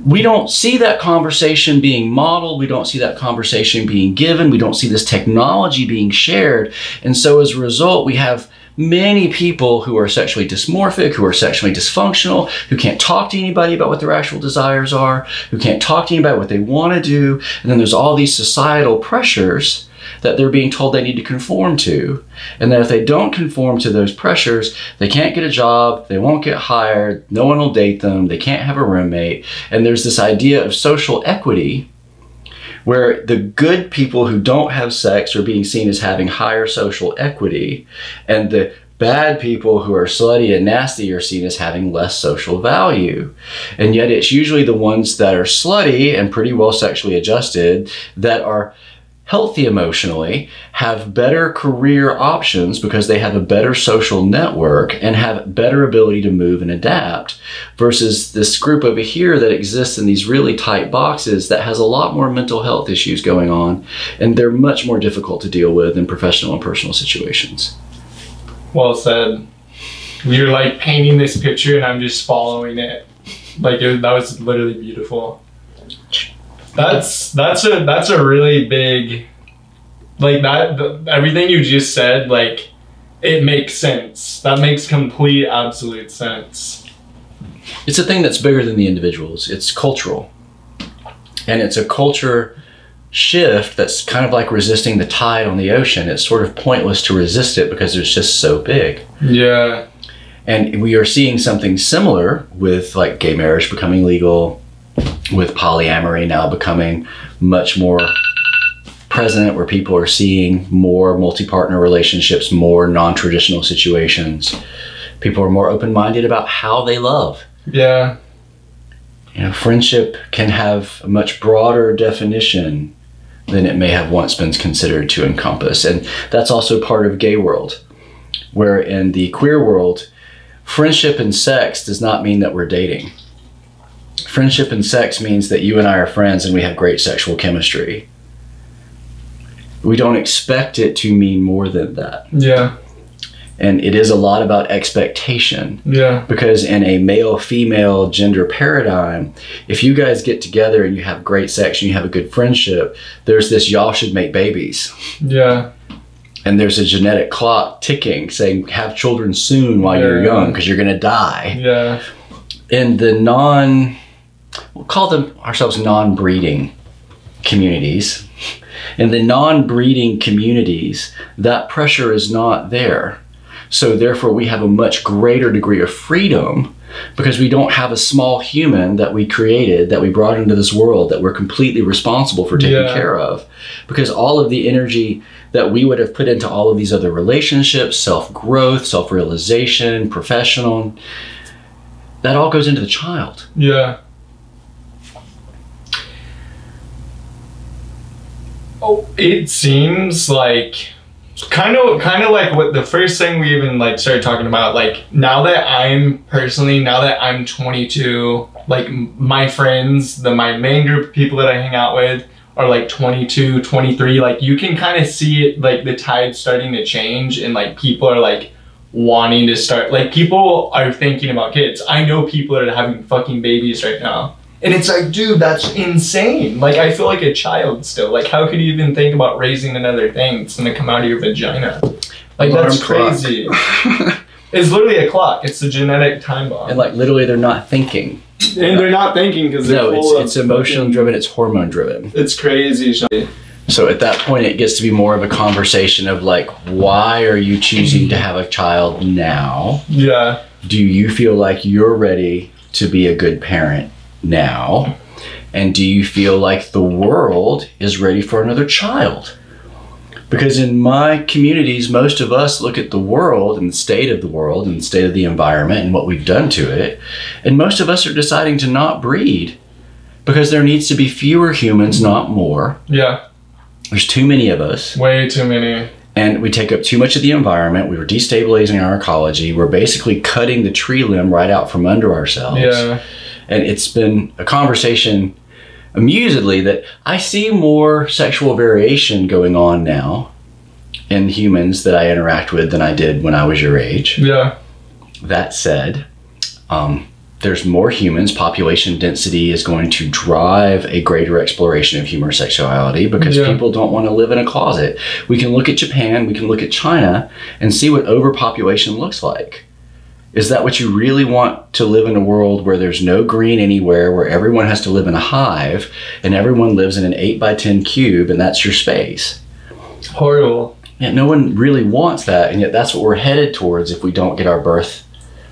B: We don't see that conversation being modeled. We don't see that conversation being given. We don't see this technology being shared. And so as a result, we have many people who are sexually dysmorphic, who are sexually dysfunctional, who can't talk to anybody about what their actual desires are, who can't talk to anybody about what they want to do. And then there's all these societal pressures that they're being told they need to conform to. And that if they don't conform to those pressures, they can't get a job, they won't get hired, no one will date them, they can't have a roommate. And there's this idea of social equity where the good people who don't have sex are being seen as having higher social equity, and the bad people who are slutty and nasty are seen as having less social value. And yet it's usually the ones that are slutty and pretty well sexually adjusted that are healthy emotionally, have better career options because they have a better social network and have better ability to move and adapt, versus this group over here that exists in these really tight boxes that has a lot more mental health issues going on, and they're much more difficult to deal with in professional and personal situations.
A: Well said. You're like painting this picture and I'm just following it. Like that was literally beautiful. That's a really big, like that, everything you just said, like, it makes sense. That makes complete, absolute sense.
B: It's a thing that's bigger than the individuals. It's cultural. And it's a culture shift that's kind of like resisting the tide on the ocean. It's sort of pointless to resist it because it's just so big.
A: Yeah.
B: And we are seeing something similar with like gay marriage becoming legal, with polyamory now becoming much more present, where people are seeing more multi-partner relationships, more non-traditional situations. People are more open-minded about how they love.
A: Yeah.
B: You know, friendship can have a much broader definition than it may have once been considered to encompass. And that's also part of gay world, where in the queer world, friendship and sex does not mean that we're dating. Friendship and sex means that you and I are friends and we have great sexual chemistry. We don't expect it to mean more than that.
A: Yeah.
B: And it is a lot about expectation.
A: Yeah.
B: Because in a male-female gender paradigm, if you guys get together and you have great sex and you have a good friendship, there's this y'all should make babies.
A: Yeah.
B: And there's a genetic clock ticking saying have children soon while you're young because you're going to die.
A: Yeah.
B: In the we'll call them ourselves non-breeding communities. In the non-breeding communities, that pressure is not there. So therefore we have a much greater degree of freedom because we don't have a small human that we created, that we brought into this world, that we're completely responsible for taking care of. Because all of the energy that we would have put into all of these other relationships, self-growth, self-realization, professional, that all goes into the child.
A: Yeah. Oh, it seems like kind of like what the first thing we even like started talking about, like now that I'm 22, like my friends, my main group of people that I hang out with are like 22, 23, like you can kind of see it, like the tide starting to change, and like people are like wanting to start, like people are thinking about kids. I know people that are having fucking babies right now. And it's like, dude, that's insane. Like, I feel like a child still. Like, how could you even think about raising another thing that's gonna come out of your vagina? Like, that's crazy. It's literally a clock. It's a genetic time bomb.
B: And like, literally, they're not thinking.
A: And they're not thinking because they're
B: it's emotional driven, it's hormone driven.
A: It's crazy.
B: So at that point, it gets to be more of a conversation of like, why are you choosing to have a child now?
A: Yeah.
B: Do you feel like you're ready to be a good parent now? And do you feel like the world is ready for another child? Because in my communities, most of us look at the world and the state of the world and the state of the environment and what we've done to it, and most of us are deciding to not breed because there needs to be fewer humans, not more.
A: Yeah.
B: There's too many of us.
A: Way too many.
B: And we take up too much of the environment. We were destabilizing our ecology. We're basically cutting the tree limb right out from under ourselves.
A: Yeah.
B: And it's been a conversation, amusedly, that I see more sexual variation going on now in humans that I interact with than I did when I was your age.
A: Yeah.
B: That said, there's more humans. Population density is going to drive a greater exploration of human sexuality because people don't want to live in a closet. We can look at Japan, we can look at China, and see what overpopulation looks like. Is that what you really want, to live in a world where there's no green anywhere, where everyone has to live in a hive and everyone lives in an 8x10 cube and that's your space?
A: Horrible.
B: Yeah, no one really wants that, and yet that's what we're headed towards if we don't get our birth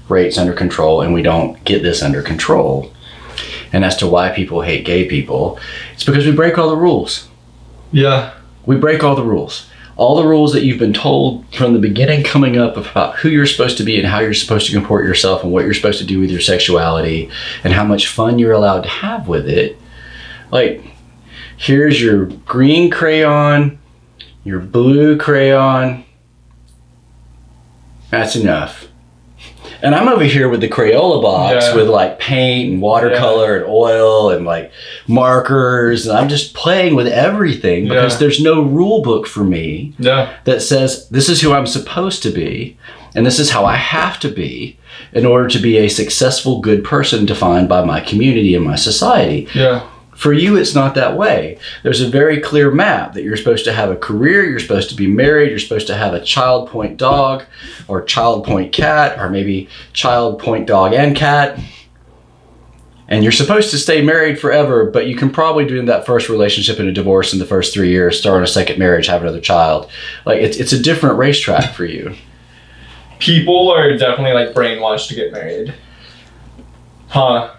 B: rates under control and we don't get this under control. And as to why people hate gay people, it's because we break all the rules.
A: Yeah. We
B: break all the rules. All the rules that you've been told from the beginning coming up about who you're supposed to be and how you're supposed to comport yourself and what you're supposed to do with your sexuality and how much fun you're allowed to have with it. Like, here's your green crayon, your blue crayon. That's enough. And I'm over here with the Crayola box with like paint and watercolor and oil and like markers. And I'm just playing with everything because there's no rule book for me that says this is who I'm supposed to be and this is how I have to be in order to be a successful, good person defined by my community and my society.
A: Yeah.
B: For you, it's not that way. There's a very clear map that you're supposed to have a career, you're supposed to be married, you're supposed to have a child point dog or child point cat, or maybe child point dog and cat. And you're supposed to stay married forever, but you can probably do that first relationship in a divorce in the first 3 years, start on a second marriage, have another child. Like, it's a different racetrack for you.
A: People are definitely like brainwashed to get married. Huh.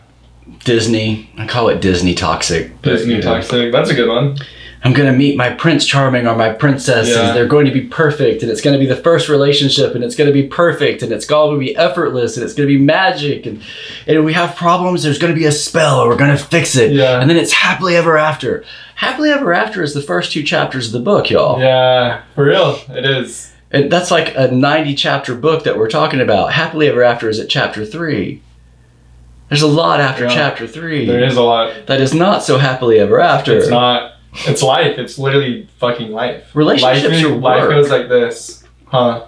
B: Disney. I call it Disney toxic.
A: Disney toxic. That's a good one.
B: I'm going to meet my Prince Charming or my princess, and they're going to be perfect, and it's going to be the first relationship, and it's going to be perfect, and it's going to be effortless, and it's going to be magic, and if we have problems, there's going to be a spell, or we're going to fix it, and then it's happily ever after. Happily ever after is the first 2 chapters of the book, y'all.
A: Yeah, for real, it is.
B: And that's like a 90-chapter book that we're talking about. Happily ever after is at chapter 3. There's a lot after chapter 3.
A: There is a lot.
B: That is not so happily ever after.
A: It's not. It's life. It's literally fucking life.
B: Relationships are work.
A: Life goes like this. Huh.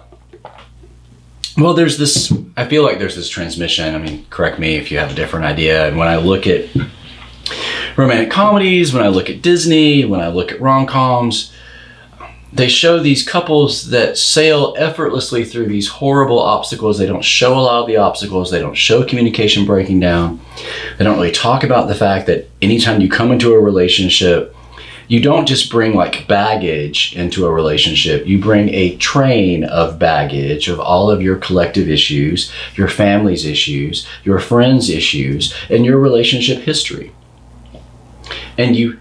B: Well, there's this, I feel like there's this transmission. I mean, correct me if you have a different idea. And when I look at romantic comedies, when I look at Disney, when I look at rom-coms, they show these couples that sail effortlessly through these horrible obstacles. They don't show a lot of the obstacles. They don't show communication breaking down. They don't really talk about the fact that anytime you come into a relationship, you don't just bring like baggage into a relationship. You bring a train of baggage of all of your collective issues, your family's issues, your friends' issues, and your relationship history. And you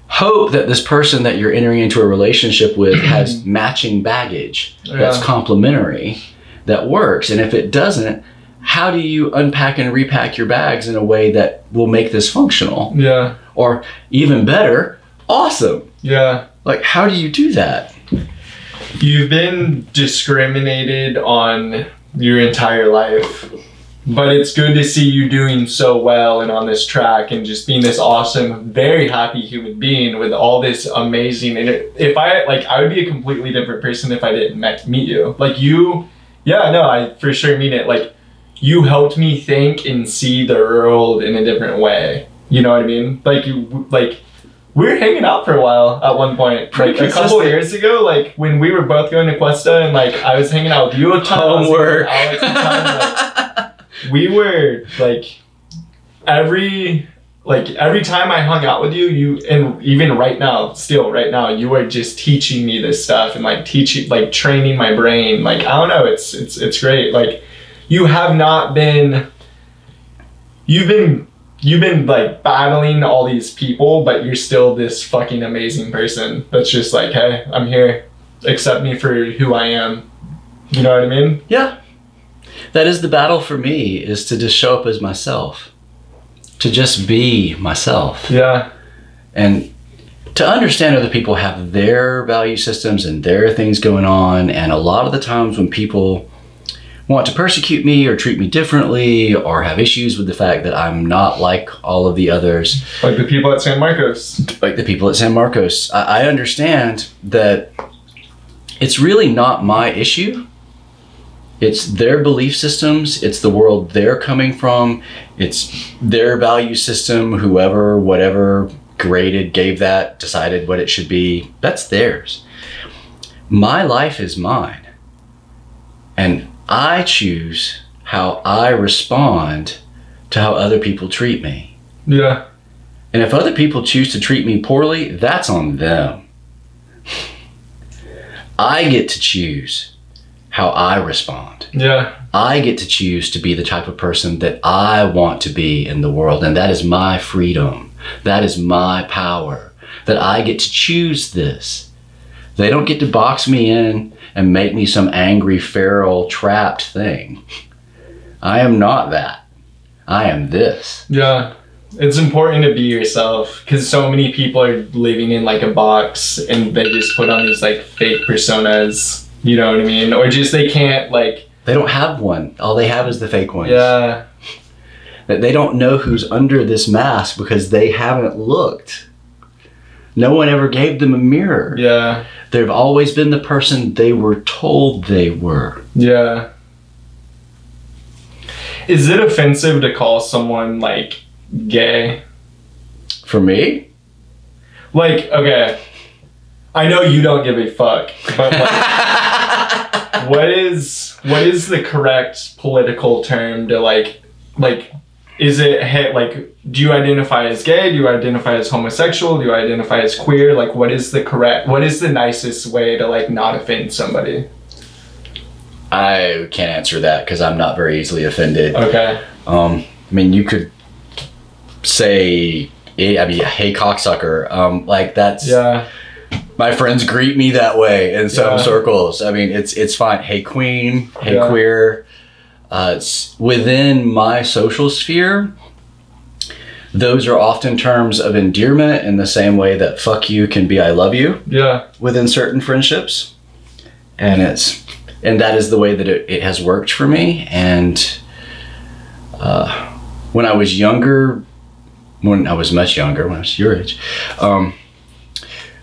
B: hope that this person that you're entering into a relationship with has matching baggage that's complementary, that works. And if it doesn't, how do you unpack and repack your bags in a way that will make this functional?
A: Yeah.
B: Or even better, awesome.
A: Yeah.
B: Like, how do you do that?
A: You've been discriminated on your entire life, but it's good to see you doing so well and on this track and just being this awesome, very happy human being with all this amazing. And if I would be a completely different person if I didn't meet you. Like you, I for sure mean it. Like you helped me think and see the world in a different way. You know what I mean? Like we were hanging out for a while at one point, like a couple years ago, like when we were both going to Cuesta and like I was hanging out with you a ton.
B: Homework.
A: Alex a ton, like, we were like every time I hung out with you, and even right now, you are just teaching me this stuff and like training my brain. Like I don't know, it's great. Like you have not been, you've been like battling all these people, but you're still this fucking amazing person that's just like, hey, I'm here. Accept me for who I am. You know what I mean?
B: Yeah. That is the battle for me, is to just show up as myself. To just be myself.
A: Yeah.
B: And to understand other people have their value systems and their things going on. And a lot of the times when people want to persecute me or treat me differently or have issues with the fact that I'm not like all of the others.
A: Like the people at San Marcos.
B: Like the people at San Marcos. I understand that it's really not my issue. It's their belief systems. It's the world they're coming from. It's their value system. Whoever, whatever, graded, gave that, decided what it should be. That's theirs. My life is mine. And I choose how I respond to how other people treat me.
A: Yeah.
B: And if other people choose to treat me poorly, that's on them. I get to choose how I respond.
A: Yeah.
B: I get to choose to be the type of person that I want to be in the world. And that is my freedom. That is my power. That I get to choose this. They don't get to box me in and make me some angry, feral, trapped thing. I am not that. I am this.
A: Yeah. It's important to be yourself because so many people are living in like a box and they just put on these like fake personas. You know what I mean? Or just they can't like...
B: They don't have one. All they have is the fake ones.
A: Yeah.
B: That they don't know who's under this mask because they haven't looked. No one ever gave them a mirror.
A: Yeah.
B: They've always been the person they were told they were.
A: Yeah. Is it offensive to call someone like gay?
B: For me?
A: Like, okay, I know you don't give a fuck, but like, what is the correct political term to like, is it, like, do you identify as gay? Do you identify as homosexual? Do you identify as queer? Like, what is the nicest way to like not offend somebody?
B: I can't answer that because I'm not very easily offended.
A: Okay.
B: I mean, you could say, hey cocksucker. Like that's,
A: yeah.
B: My friends greet me that way in some circles. I mean, it's fine. Hey queen, hey queer. It's within my social sphere, those are often terms of endearment in the same way that fuck you can be I love you. Yeah. Within certain friendships. And that is the way that it has worked for me. And when I was much younger, when I was your age,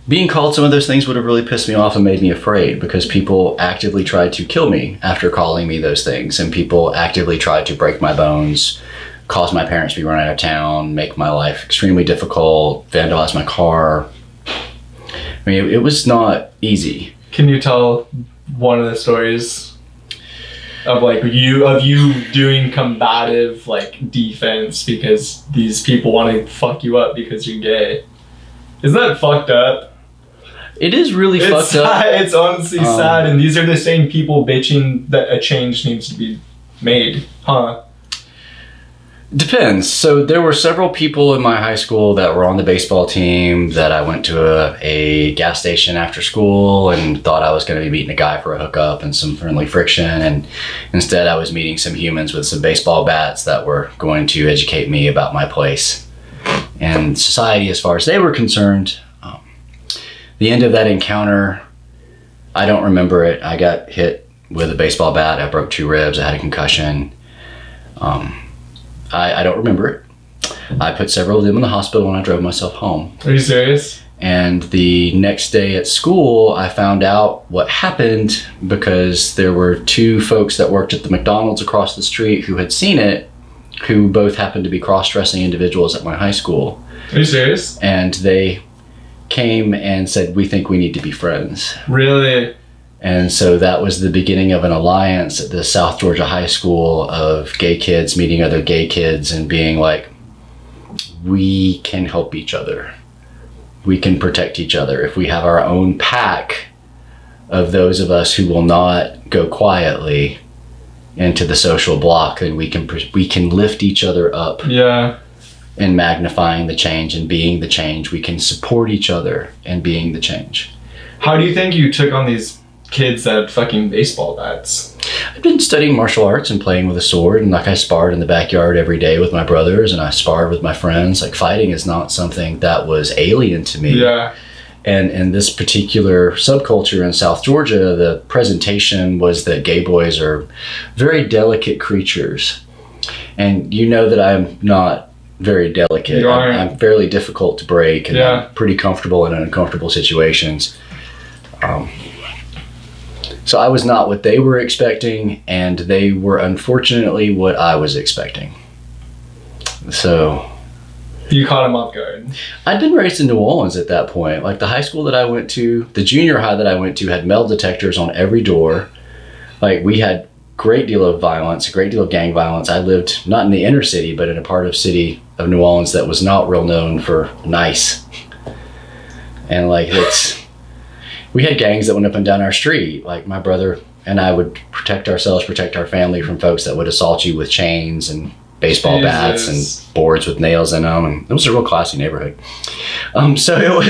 B: being called some of those things would have really pissed me off and made me afraid, because people actively tried to kill me after calling me those things, and people actively tried to break my bones, cause my parents to be run out of town, make my life extremely difficult, vandalize my car. I mean, it was not easy.
A: Can you tell one of the stories of like you doing combative like defense because these people want to fuck you up because you're gay? Isn't that fucked up?
B: It is really fucked up.
A: It's honestly sad, and these are the same people bitching that a change needs to be made, huh?
B: Depends. So there were several people in my high school that were on the baseball team that I went to a gas station after school and thought I was going to be meeting a guy for a hookup and some friendly friction, and instead I was meeting some humans with some baseball bats that were going to educate me about my place and society as far as they were concerned. The end of that encounter, I don't remember it. I got hit with a baseball bat. I broke 2 ribs. I had a concussion. I don't remember it. I put several of them in the hospital and I drove myself home.
A: Are you serious?
B: And the next day at school, I found out what happened because there were 2 folks that worked at the McDonald's across the street who had seen it, who both happened to be cross-dressing individuals at my high school.
A: Are you serious?
B: And they came and said, we think we need to be friends.
A: Really?
B: And so that was the beginning of an alliance at the South Georgia High School of gay kids meeting other gay kids and being like, we can help each other. We can protect each other. If we have our own pack of those of us who will not go quietly into the social block, then we can lift each other up. Yeah. In magnifying the change and being the change. We can support each other and being the change.
A: How do you think you took on these kids that had fucking baseball bats?
B: I've been studying martial arts and playing with a sword, and like I sparred in the backyard every day with my brothers, and I sparred with my friends. Like, fighting is not something that was alien to me. Yeah. And in this particular subculture in South Georgia, the presentation was that gay boys are very delicate creatures. And you know that I'm not very delicate. I'm fairly difficult to break, and I'm pretty comfortable in uncomfortable situations. So I was not what they were expecting, and they were unfortunately what I was expecting. So
A: you caught them off guard.
B: I'd been raised in New Orleans at that point. Like, the high school that I went to, the junior high that I went to had metal detectors on every door. Like, we had great deal of violence, a great deal of gang violence. I lived not in the inner city, but in a part of city of New Orleans that was not real known for nice. And like, we had gangs that went up and down our street. Like, my brother and I would protect ourselves, protect our family from folks that would assault you with chains and baseball bats and boards with nails in them. And it was a real classy neighborhood. So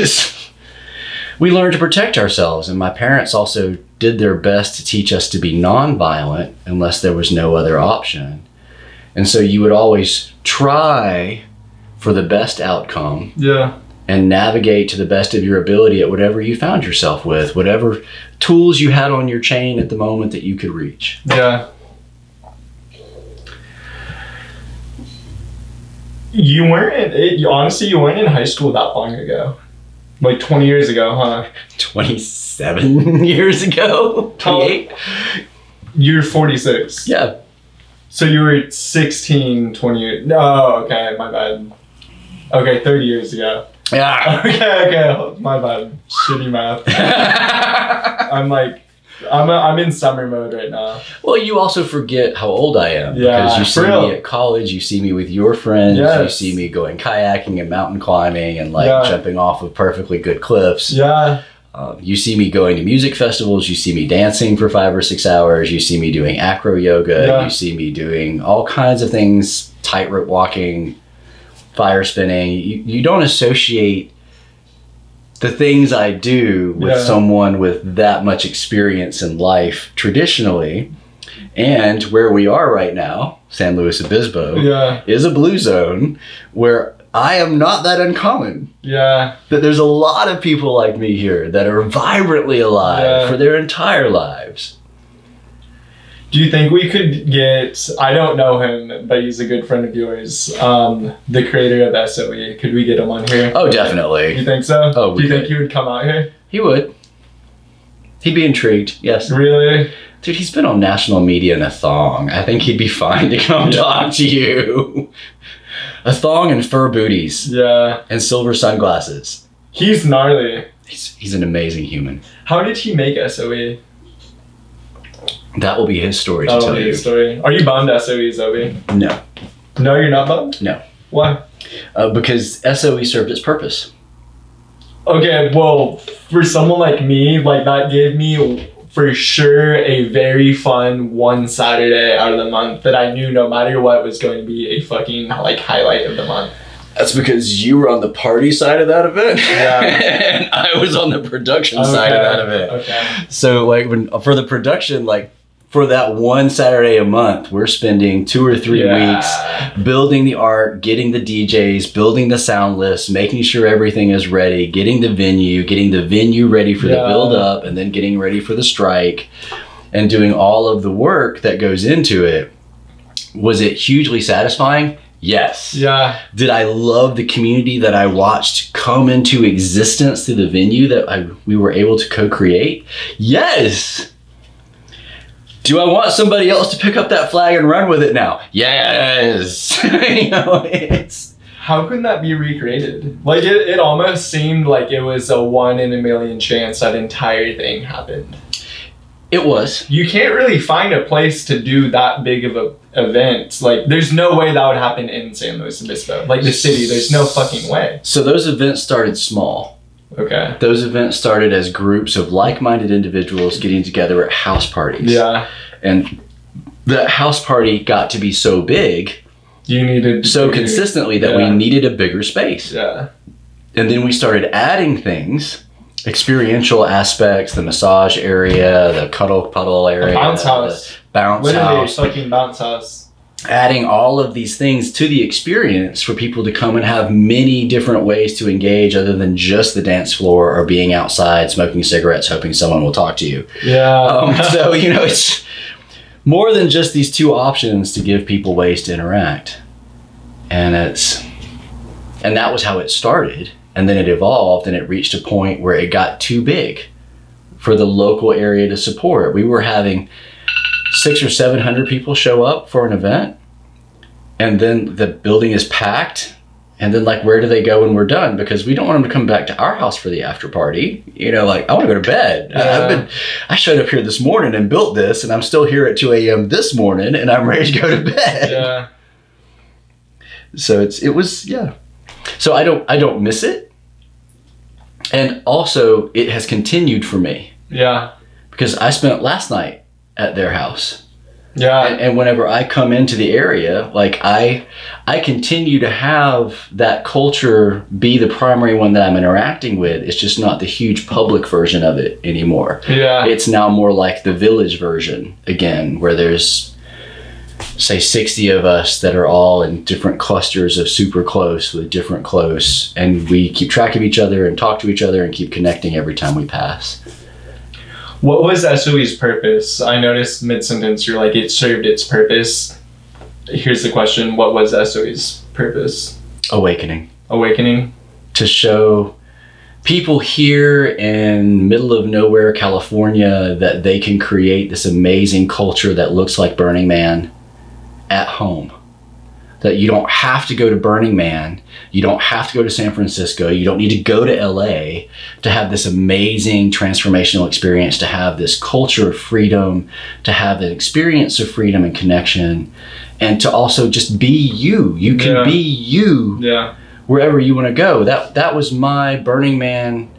B: we learned to protect ourselves, and my parents also did their best to teach us to be nonviolent unless there was no other option. And so you would always try for the best outcome. Yeah. And navigate to the best of your ability at whatever you found yourself with, whatever tools you had on your chain at the moment that you could reach. Yeah.
A: Honestly, you weren't in high school that long ago. Like 20 years ago, huh?
B: 27 years ago? 28?
A: You're 46.
B: Yeah.
A: So you were 16, 20 years. No, okay, my bad. Okay, 30 years ago.
B: Yeah.
A: Okay, my bad. Shitty math. I'm in summer mode right now.
B: Well, you also forget how old I am.
A: Yeah,
B: because you see
A: for real.
B: me at college, you see me with your friends,
A: Yes.
B: you see me going kayaking and mountain climbing and like
A: Yeah.
B: jumping off of perfectly good cliffs.
A: Yeah.
B: You see me going to music festivals, you see me dancing for 5 or 6 hours, you see me doing acro yoga,
A: Yeah.
B: you see me doing all kinds of things, tightrope walking, fire spinning. You don't associate the things I do with
A: Yeah.
B: someone with that much experience in life traditionally. And where we are right now, San Luis Obispo,
A: Yeah.
B: is a blue zone where I am not that uncommon.
A: Yeah.
B: That there's a lot of people like me here that are vibrantly alive
A: Yeah.
B: for their entire lives.
A: Do you think we could get, I don't know him, but he's a good friend of yours, the creator of SOE. Could we get him on here?
B: Oh,
A: You
B: definitely.
A: think so?
B: Oh,
A: Do you
B: we
A: think he would come out here?
B: He would. He'd be intrigued, yes.
A: Really?
B: Dude, he's been on national media in a thong. I think he'd be fine to come talk to you. A thong and fur booties
A: Yeah.
B: and silver sunglasses.
A: He's gnarly.
B: He's an amazing human.
A: How did he make SOE?
B: That will be his story to
A: Oh,
B: tell you.
A: his story. Are you bummed SOE is over?
B: No.
A: No, you're not bummed?
B: No.
A: Why?
B: Because SOE served its purpose.
A: Okay, well, for someone like me, like that gave me for sure a very fun one Saturday out of the month that I knew no matter what was going to be a fucking like highlight of the month.
B: That's because you were on the party side of that event.
A: Yeah.
B: And I was on the production side of that event.
A: Okay.
B: So like for the production, like for that one Saturday a month, we're spending 2 or 3 weeks building the art, getting the DJs, building the sound list, making sure everything is ready, getting the venue ready for the build up, and then getting ready for the strike, and doing all of the work that goes into it. Was it hugely satisfying? Yes.
A: Yeah.
B: Did I love the community that I watched come into existence through the venue that we were able to co-create? Yes. Do I want somebody else to pick up that flag and run with it now? Yes. You know, it's...
A: How can that be recreated? Like it almost seemed like it was a 1 in a million chance that entire thing happened.
B: It was.
A: You can't really find a place to do that big of a event. Like there's no way that would happen in San Luis Obispo. Like the city, there's no fucking way.
B: So those events started small.
A: Okay.
B: Those events started as groups of like-minded individuals getting together at house parties.
A: Yeah.
B: And the house party got to be so big,
A: You needed
B: so consistently that we needed a bigger space.
A: Yeah.
B: And then we started adding things, experiential aspects, the massage area, the cuddle puddle area,
A: A bounce house.
B: the bounce
A: Literally
B: house.
A: a fucking bounce house.
B: Adding all of these things to the experience for people to come and have many different ways to engage other than just the dance floor or being outside smoking cigarettes hoping someone will talk to you.
A: Yeah.
B: So, you know, it's more than just these two options to give people ways to interact. And that was how it started. And then it evolved and it reached a point where it got too big for the local area to support. We were having 600 or 700 people show up for an event, and then the building is packed, and then like, where do they go when we're done? Because we don't want them to come back to our house for the after party. You know, like, I want to go to bed.
A: Yeah.
B: I showed up here this morning and built this, and I'm still here at 2 a.m. this morning, and I'm ready to go to bed.
A: Yeah.
B: So it was. So I don't miss it, and also it has continued for me.
A: Yeah.
B: Because I spent last night at their house.
A: Yeah.
B: And whenever I come into the area, like I continue to have that culture be the primary one that I'm interacting with. It's just not the huge public version of it anymore.
A: Yeah.
B: It's now more like the village version again, where there's, say, 60 of us that are all in different clusters of super close with different close, and we keep track of each other and talk to each other and keep connecting every time we pass.
A: What was SOE's purpose? I noticed mid-sentence you're like, it served its purpose. Here's the question. What was SOE's purpose?
B: Awakening.
A: Awakening?
B: To show people here in middle of nowhere, California, that they can create this amazing culture that looks like Burning Man at home. that you don't have to go to Burning Man, you don't have to go to San Francisco, you don't need to go to LA to have this amazing transformational experience, to have this culture of freedom, to have an experience of freedom and connection, and to also just be you. You can be you wherever you want to go. That was my Burning Man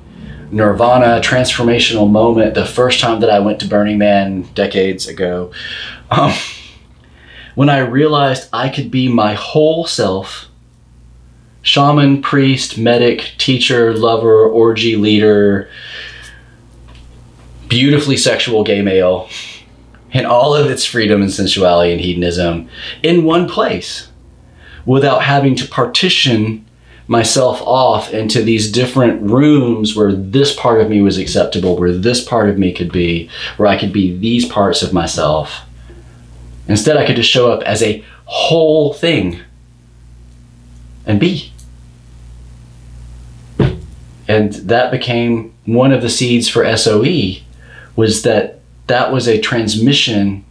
B: nirvana transformational moment the first time that I went to Burning Man decades ago. When I realized I could be my whole self, shaman, priest, medic, teacher, lover, orgy leader, beautifully sexual gay male, and all of its freedom and sensuality and hedonism in one place, without having to partition myself off into these different rooms where this part of me was acceptable, where this part of me could be, where I could be these parts of myself. Instead, I could just show up as a whole thing and be. And that became one of the seeds for SOE, was that was a transmission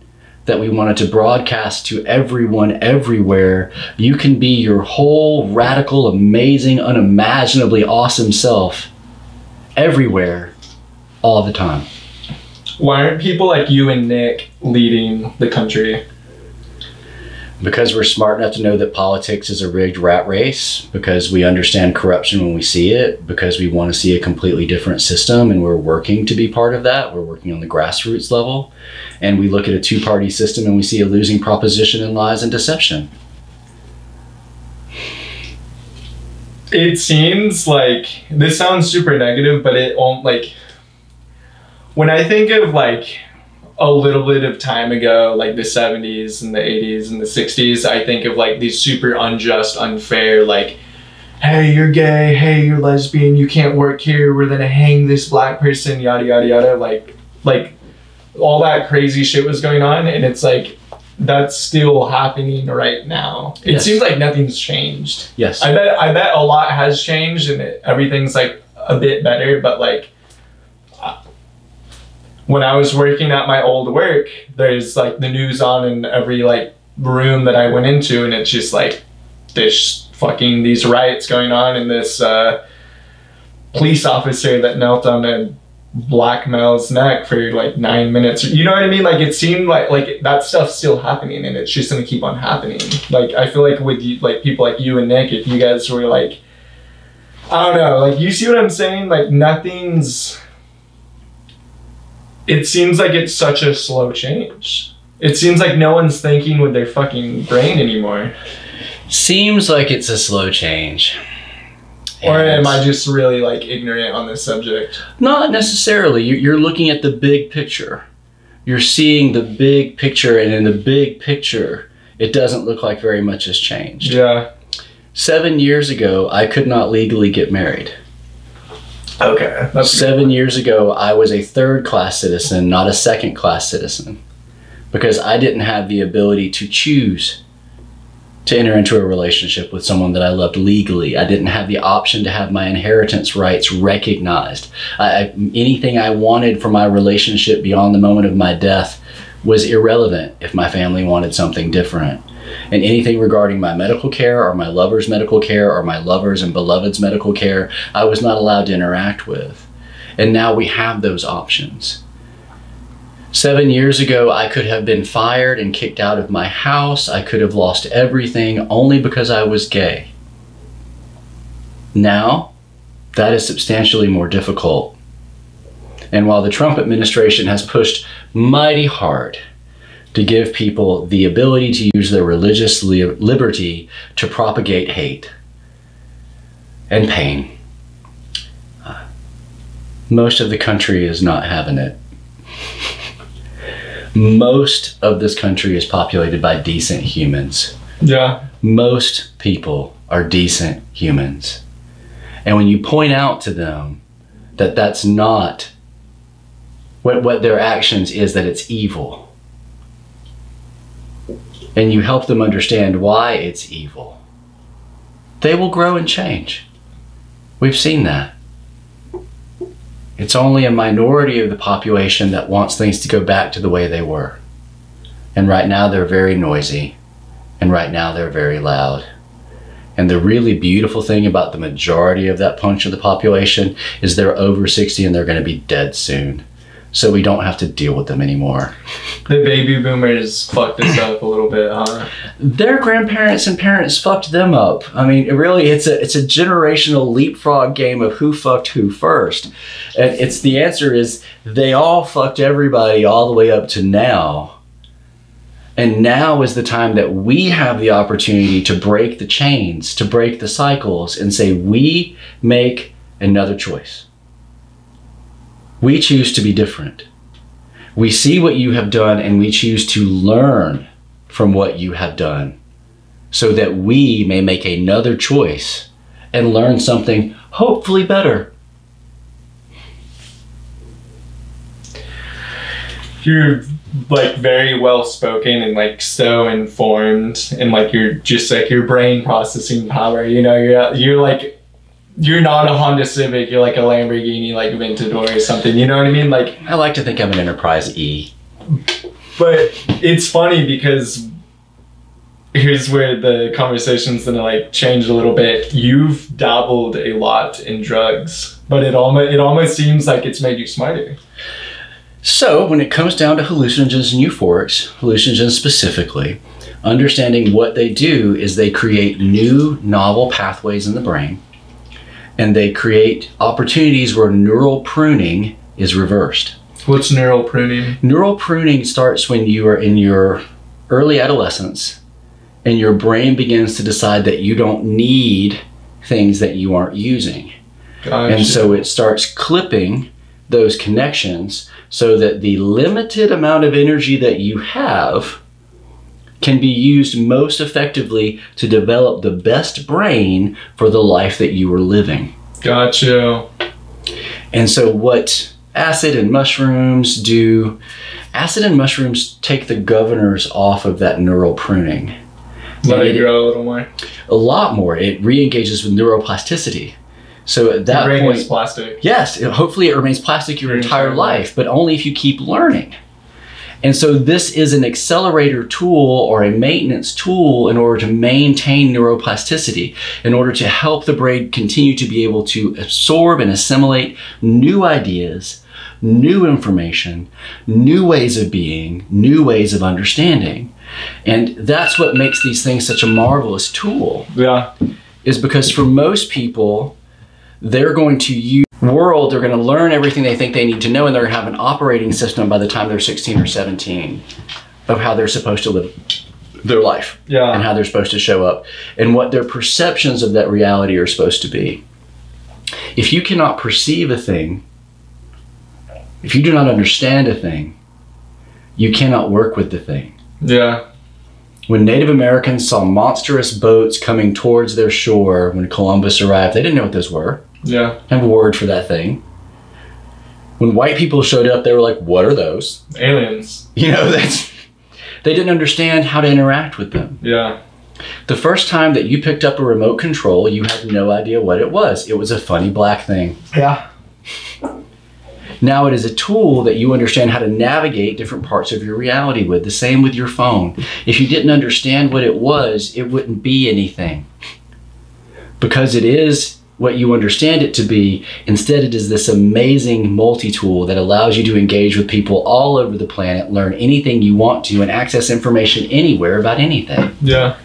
B: that we wanted to broadcast to everyone, everywhere. You can be your whole radical, amazing, unimaginably awesome self everywhere, all the time.
A: Why aren't people like you and Nick leading the country?
B: Because we're smart enough to know that politics is a rigged rat race, because we understand corruption when we see it, because we want to see a completely different system, and we're working to be part of that. We're working on the grassroots level, and we look at a two-party system and we see a losing proposition in lies and deception.
A: It seems like, this sounds super negative, but it won't, like, when I think of like a little bit of time ago, like the 70s and the 80s and the 60s, I think of like these super unjust, unfair, like, hey, you're gay, hey, you're lesbian, you can't work here, we're gonna hang this black person, yada, yada, yada. Like all that crazy shit was going on, and it's like, that's still happening right now. It seems like nothing's changed.
B: Yes.
A: I bet a lot has changed, and everything's like a bit better, but like, when I was working at my old work, there's like the news on in every like room that I went into, and it's just like these riots going on, and this police officer that knelt on a black male's neck for like 9 minutes. You know what I mean? Like, it seemed like that stuff's still happening, and it's just gonna keep on happening. Like, I feel like with you, like people like you and Nick, if you guys were like, I don't know, like, you see what I'm saying? Like, it seems like it's such a slow change. It seems like no one's thinking with their fucking brain anymore.
B: Seems like it's a slow change.
A: Or am I just really like ignorant on this subject?
B: Not necessarily. You're looking at the big picture. You're seeing the big picture, and in the big picture, it doesn't look like very much has changed.
A: Yeah.
B: 7 years ago, I could not legally get married.
A: Okay. That's
B: 7 years ago, I was a third-class citizen, not a second-class citizen, because I didn't have the ability to choose to enter into a relationship with someone that I loved legally. I didn't have the option to have my inheritance rights recognized. Anything I wanted from my relationship beyond the moment of my death was irrelevant if my family wanted something different. And anything regarding my medical care, or my lover's medical care, or my lover's and beloved's medical care, I was not allowed to interact with. And now we have those options. 7 years ago, I could have been fired and kicked out of my house. I could have lost everything only because I was gay. Now, that is substantially more difficult. And while the Trump administration has pushed mighty hard to give people the ability to use their religious liberty to propagate hate and pain, most of the country is not having it. Most of this country is populated by decent humans.
A: Yeah.
B: Most people are decent humans. And when you point out to them that that's not what their actions is, that it's evil, and you help them understand why it's evil, they will grow and change. We've seen that. It's only a minority of the population that wants things to go back to the way they were. And right now they're very noisy, And right now they're very loud. And the really beautiful thing about the majority of that punch of the population is they're over 60 and they're going to be dead soon. So we don't have to deal with them anymore.
A: The baby boomers fucked us up a little bit, huh?
B: Their grandparents and parents fucked them up. I mean, it's a generational leapfrog game of who fucked who first. And the answer is they all fucked everybody all the way up to now. And now is the time that we have the opportunity to break the chains, to break the cycles, and say we make another choice. We choose to be different. We see what you have done and we choose to learn from what you have done so that we may make another choice and learn something hopefully better.
A: You're like very well spoken and like so informed, and like you're just like your brain processing power, you know, you're like, you're not a Honda Civic, you're like a Lamborghini, like Aventador or something, you know what I mean? Like,
B: I like to think I'm an Enterprise E.
A: But it's funny because here's where the conversation's gonna like change a little bit. You've dabbled a lot in drugs, but it almost seems like it's made you smarter.
B: So when it comes down to hallucinogens and euphorics, hallucinogens specifically, understanding what they do is they create new novel pathways in the brain. And they create opportunities where neural pruning is reversed.
A: What's neural pruning?
B: Neural pruning starts when you are in your early adolescence and your brain begins to decide that you don't need things that you aren't using. Gotcha. And so it starts clipping those connections so that the limited amount of energy that you have can be used most effectively to develop the best brain for the life that you are living.
A: Gotcha.
B: And so what acid and mushrooms do, acid and mushrooms take the governors off of that neural pruning.
A: Let it grow a little more.
B: A lot more. It re-engages with neuroplasticity. So at that point,
A: your brain is plastic.
B: Yes, hopefully it remains plastic your entire life, but only if you keep learning. And so this is an accelerator tool or a maintenance tool in order to maintain neuroplasticity, in order to help the brain continue to be able to absorb and assimilate new ideas, new information, new ways of being, new ways of understanding. And that's what makes these things such a marvelous tool.
A: Yeah.
B: Is because for most people, they're going to use world, they're going to learn everything they think they need to know, and they're going to have an operating system by the time they're 16 or 17 of how they're supposed to live their life. Yeah. And how they're supposed to show up and what their perceptions of that reality are supposed to be. If you cannot perceive a thing, if you do not understand a thing, you cannot work with the thing. Yeah. When Native Americans saw monstrous boats coming towards their shore when Columbus arrived, they didn't know what those were. Yeah. Have a word for that thing. When white people showed up, they were like, what are those?
A: Aliens.
B: You know, they didn't understand how to interact with them. Yeah. The first time that you picked up a remote control, you had no idea what it was. It was a funny black thing. Yeah. Now it is a tool that you understand how to navigate different parts of your reality with. The same with your phone. If you didn't understand what it was, it wouldn't be anything. Because it is what you understand it to be. Instead, it is this amazing multi-tool that allows you to engage with people all over the planet, learn anything you want to, and access information anywhere about anything. Yeah.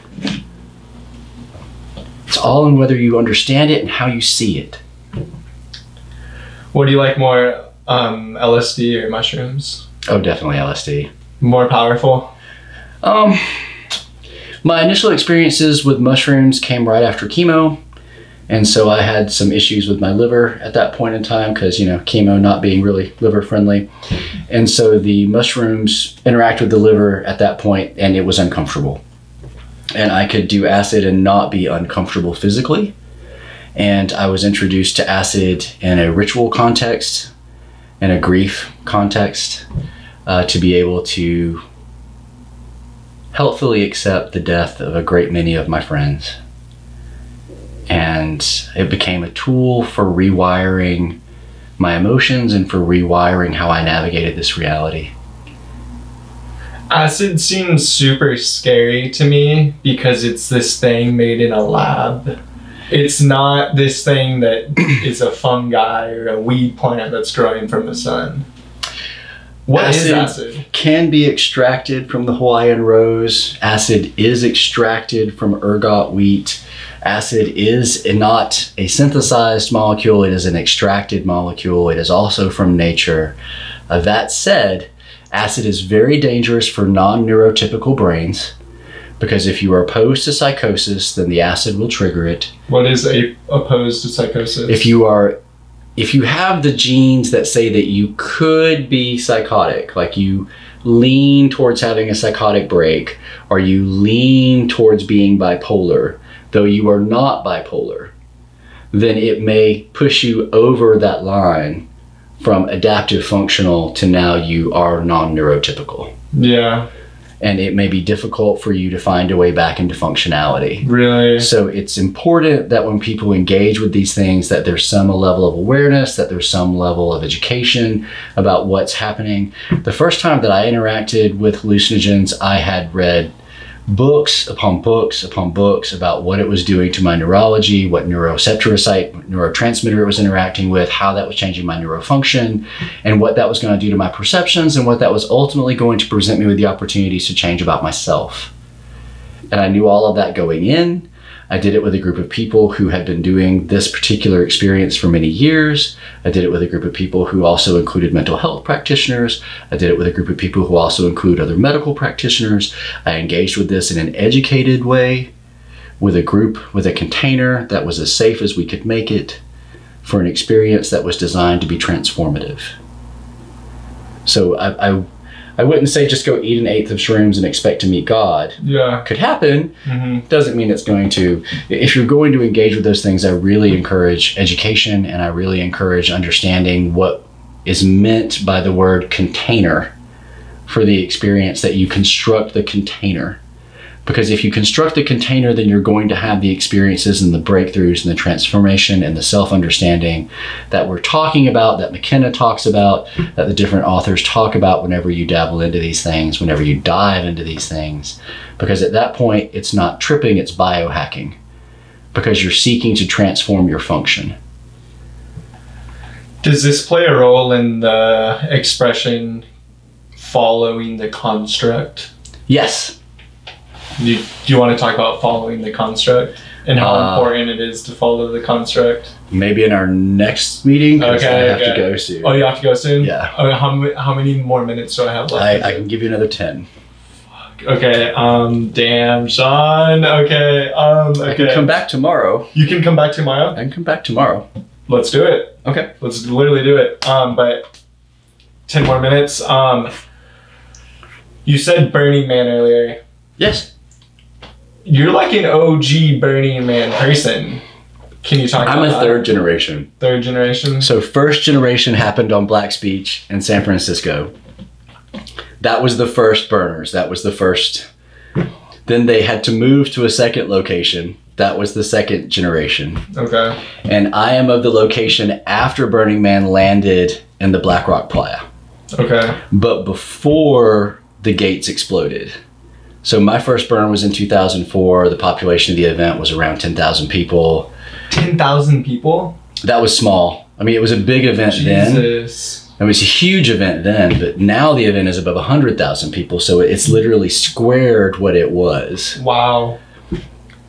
B: It's all in whether you understand it and how you see it.
A: What do you like more, LSD or mushrooms?
B: Oh, definitely LSD.
A: More powerful?
B: My initial experiences with mushrooms came right after chemo. And so I had some issues with my liver at that point in time because, you know, chemo not being really liver friendly. And so the mushrooms interact with the liver at that point and it was uncomfortable. And I could do acid and not be uncomfortable physically. And I was introduced to acid in a ritual context, in a grief context, to be able to helpfully accept the death of a great many of my friends. And it became a tool for rewiring my emotions and for rewiring how I navigated this reality.
A: Acid seems super scary to me because it's this thing made in a lab. It's not this thing that is a fungi or a weed plant that's growing from the sun. What is acid?
B: Can be extracted from the Hawaiian rose. Acid is extracted from ergot wheat. Acid is not a synthesized molecule, it is an extracted molecule. It is also from nature. That said, acid is very dangerous for non-neurotypical brains because if you are opposed to psychosis, then the acid will trigger it.
A: What is opposed to psychosis?
B: If you have the genes that say that you could be psychotic, like you lean towards having a psychotic break, or you lean towards being bipolar, though you are not bipolar, then it may push you over that line from adaptive functional to now you are non-neurotypical.
A: Yeah.
B: And it may be difficult for you to find a way back into functionality.
A: Really?
B: So it's important that when people engage with these things, that there's some level of awareness, that there's some level of education about what's happening. The first time that I interacted with hallucinogens, I had read books upon books upon books about what it was doing to my neurology, what neurotransmitter it was interacting with, how that was changing my neurofunction, and what that was going to do to my perceptions, and what that was ultimately going to present me with the opportunities to change about myself. And I knew all of that going in. I did it with a group of people who had been doing this particular experience for many years. I did it with a group of people who also included mental health practitioners. I did it with a group of people who also include other medical practitioners. I engaged with this in an educated way, with a group, with a container that was as safe as we could make it, for an experience that was designed to be transformative. So I wouldn't say just go eat an eighth of shrooms and expect to meet God.
A: Yeah.
B: Could happen. Mm-hmm. Doesn't mean it's going to. If you're going to engage with those things, I really encourage education, and I really encourage understanding what is meant by the word container for the experience, that you construct the container. Because if you construct the container, then you're going to have the experiences and the breakthroughs and the transformation and the self-understanding that we're talking about, that McKenna talks about, that the different authors talk about whenever you dabble into these things, whenever you dive into these things. Because at that point, it's not tripping, it's biohacking. Because you're seeking to transform your function.
A: Does this play a role in the expression following the construct?
B: Yes.
A: Do you want to talk about following the construct and how important it is to follow the construct?
B: Maybe in our next meeting, because I have to go soon.
A: Oh, you have to go soon?
B: Yeah.
A: How many more minutes do I have left?
B: I can give you another 10.
A: Okay, damn, Shawn. Okay, okay.
B: I can come back tomorrow.
A: You can come back tomorrow?
B: I can come back tomorrow.
A: Let's do it.
B: Okay.
A: Let's literally do it. But 10 more minutes. You said Burning Man earlier.
B: Yes.
A: You're like an OG Burning Man person. Can you talk about that?
B: I'm a third generation.
A: Third generation?
B: So first generation happened on Black's Beach in San Francisco. That was the first burners. That was the first. Then they had to move to a second location. That was the second generation.
A: Okay.
B: And I am of the location after Burning Man landed in the Black Rock Playa.
A: Okay.
B: But before the gates exploded. So my first burn was in 2004. The population of the event was around 10,000 people.
A: 10,000 people?
B: That was small. I mean, it was a big event then.
A: Jesus.
B: It was a huge event then, but now the event is above 100,000 people. So it's literally squared what it was.
A: Wow.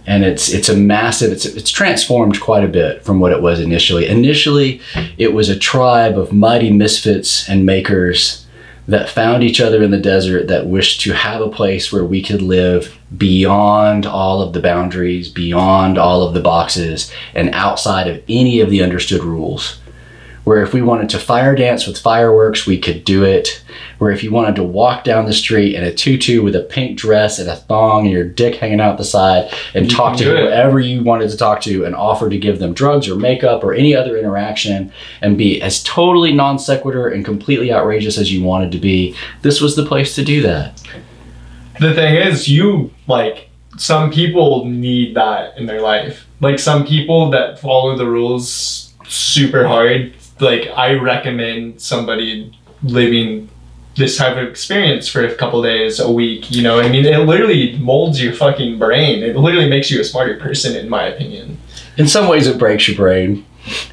B: And it's a massive, it's transformed quite a bit from what it was initially. Initially, it was a tribe of mighty misfits and makers that found each other in the desert, that wished to have a place where we could live beyond all of the boundaries, beyond all of the boxes, and outside of any of the understood rules. Where if we wanted to fire dance with fireworks, we could do it. Where if you wanted to walk down the street in a tutu with a pink dress and a thong and your dick hanging out the side and talk to whoever you wanted to talk to and offer to give them drugs or makeup or any other interaction and be as totally non sequitur and completely outrageous as you wanted to be, this was the place to do that.
A: The thing is, some people need that in their life. Like some people that follow the rules super hard, like I recommend somebody living this type of experience for a couple days, a week, you know, I mean, it literally molds your fucking brain. It literally makes you a smarter person, in my opinion.
B: In some ways, it breaks your brain.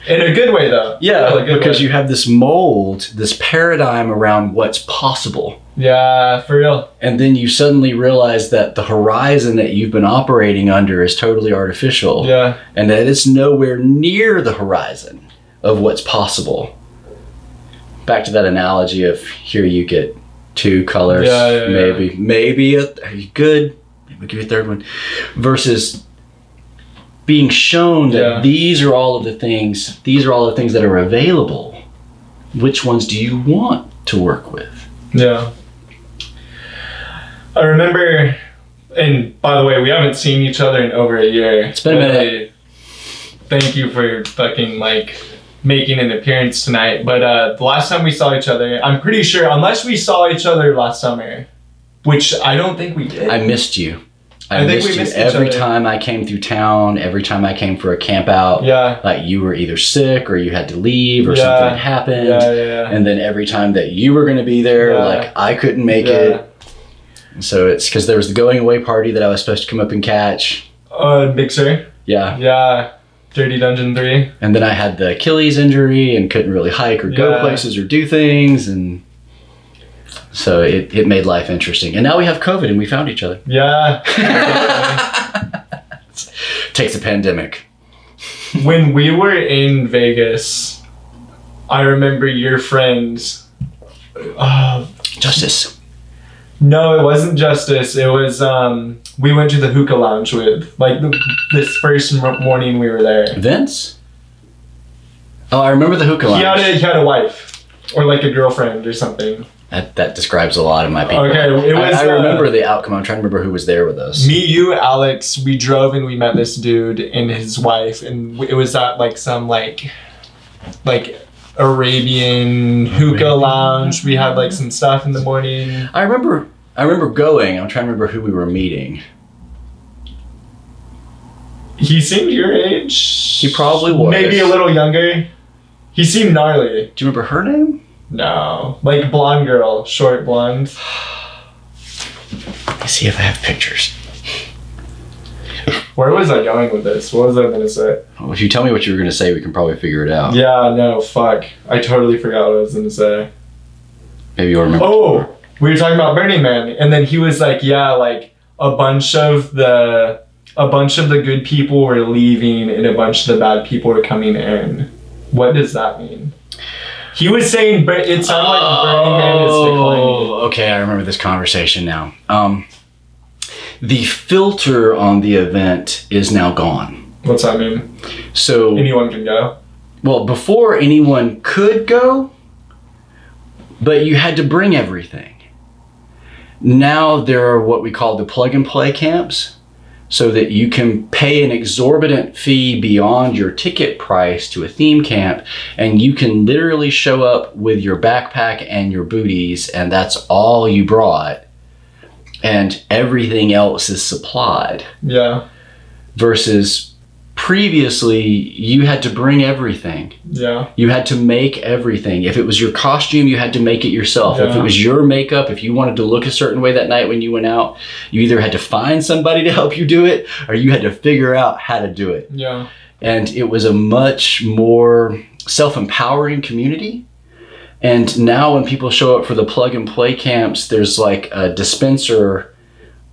A: In a good way, though.
B: Yeah, because you have this mold, this paradigm around what's possible.
A: Yeah, for real.
B: And then you suddenly realize that the horizon that you've been operating under is totally artificial.
A: Yeah.
B: And that it's nowhere near the horizon of what's possible. Back to that analogy of here you get 2 colors, maybe are you good? Maybe we'll give you a third one. Versus being shown that these are all the things that are available. Which ones do you want to work with?
A: Yeah. I remember, and by the way, we haven't seen each other in over a year.
B: It's been a minute.
A: Thank you for fucking like making an appearance tonight. But the last time we saw each other, I'm pretty sure, unless we saw each other last summer, which I don't think we did.
B: I missed you. I missed you every time I came through town, every time I came for a camp out.
A: Yeah.
B: Like you were either sick or you had to leave or something had happened.
A: Yeah.
B: And then every time that you were going to be there, like I couldn't make it. So it's because there was the going away party that I was supposed to come up and catch.
A: Big Sur?
B: Yeah.
A: Yeah. Dirty Dungeon 3.
B: And then I had the Achilles injury and couldn't really hike or go places or do things. And so it made life interesting. And now we have COVID and we found each other.
A: Yeah.
B: Takes a pandemic.
A: When we were in Vegas, I remember your friends.
B: Justice.
A: No, it wasn't Justice. It was, we went to the hookah lounge with, like, this first morning we were there.
B: Vince? Oh, I remember the hookah lounge.
A: He had a wife. Or, like, a girlfriend or something.
B: That describes a lot of my people.
A: Okay, it was...
B: I remember the outcome. I'm trying to remember who was there with us.
A: Me, you, Alex, we drove and we met this dude and his wife. And it was at, like, some, like Arabian hookah lounge. We had like some stuff in the morning.
B: I remember going. I'm trying to remember who we were meeting.
A: He seemed your age.
B: He probably was.
A: Maybe a little younger. He seemed gnarly.
B: Do you remember her name?
A: No. Like blonde girl, short blonde.
B: Let's see if I have pictures.
A: Where was I going with this? What was I going to say?
B: Well, if you tell me what you were going to say, we can probably figure it out.
A: Yeah, no, fuck. I totally forgot what I was going to say.
B: Maybe you'll remember.
A: Oh, we were talking about Burning Man. And then he was like, yeah, like a bunch of the good people were leaving and a bunch of the bad people were coming in. What does that mean? He was saying it sounded like Burning Man is declining.
B: Okay, I remember this conversation now. The filter on the event is now gone.
A: What's that mean?
B: So
A: anyone can go?
B: Well, before anyone could go, but you had to bring everything. Now there are what we call the plug and play camps, so that you can pay an exorbitant fee beyond your ticket price to a theme camp, and you can literally show up with your backpack and your booties, and that's all you brought. And everything else is supplied.
A: Yeah.
B: Versus previously, you had to bring everything.
A: Yeah.
B: You had to make everything. If it was your costume, you had to make it yourself.
A: Yeah.
B: If it was your makeup, if you wanted to look a certain way that night when you went out, you either had to find somebody to help you do it, or you had to figure out how to do it.
A: Yeah.
B: And it was a much more self-empowering community. And now when people show up for the plug and play camps, there's like a dispenser